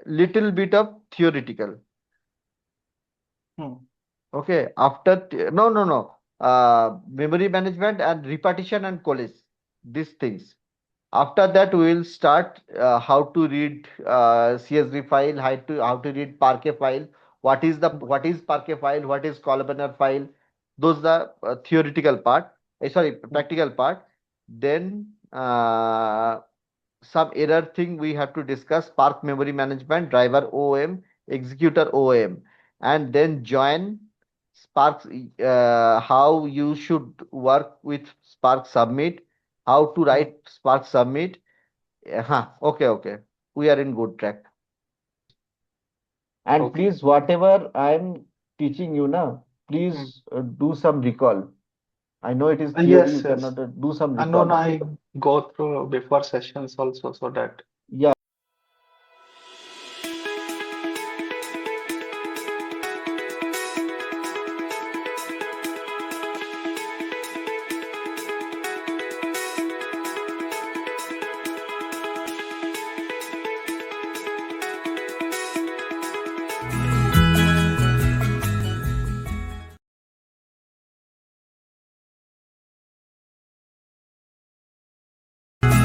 little bit of theoretical. Hmm. Okay. No. Memory management and repartition and collage. These things. After that, we will start how to read CSV file, how to read Parquet file. What is Parquet file? What is columnar file? Those are theoretical part. Sorry, Hmm. practical part. Then some error thing we have to discuss: Spark memory management, driver OM, executor OM, and then join Spark. How you should work with Spark submit, how to Hmm. write Spark submit. Okay. We are in good track. And Okay. please, whatever I'm teaching you now, Hmm. please do some recall. I know it is theory, you Yes, yes. cannot do some And no, recall. I go through before sessions also so that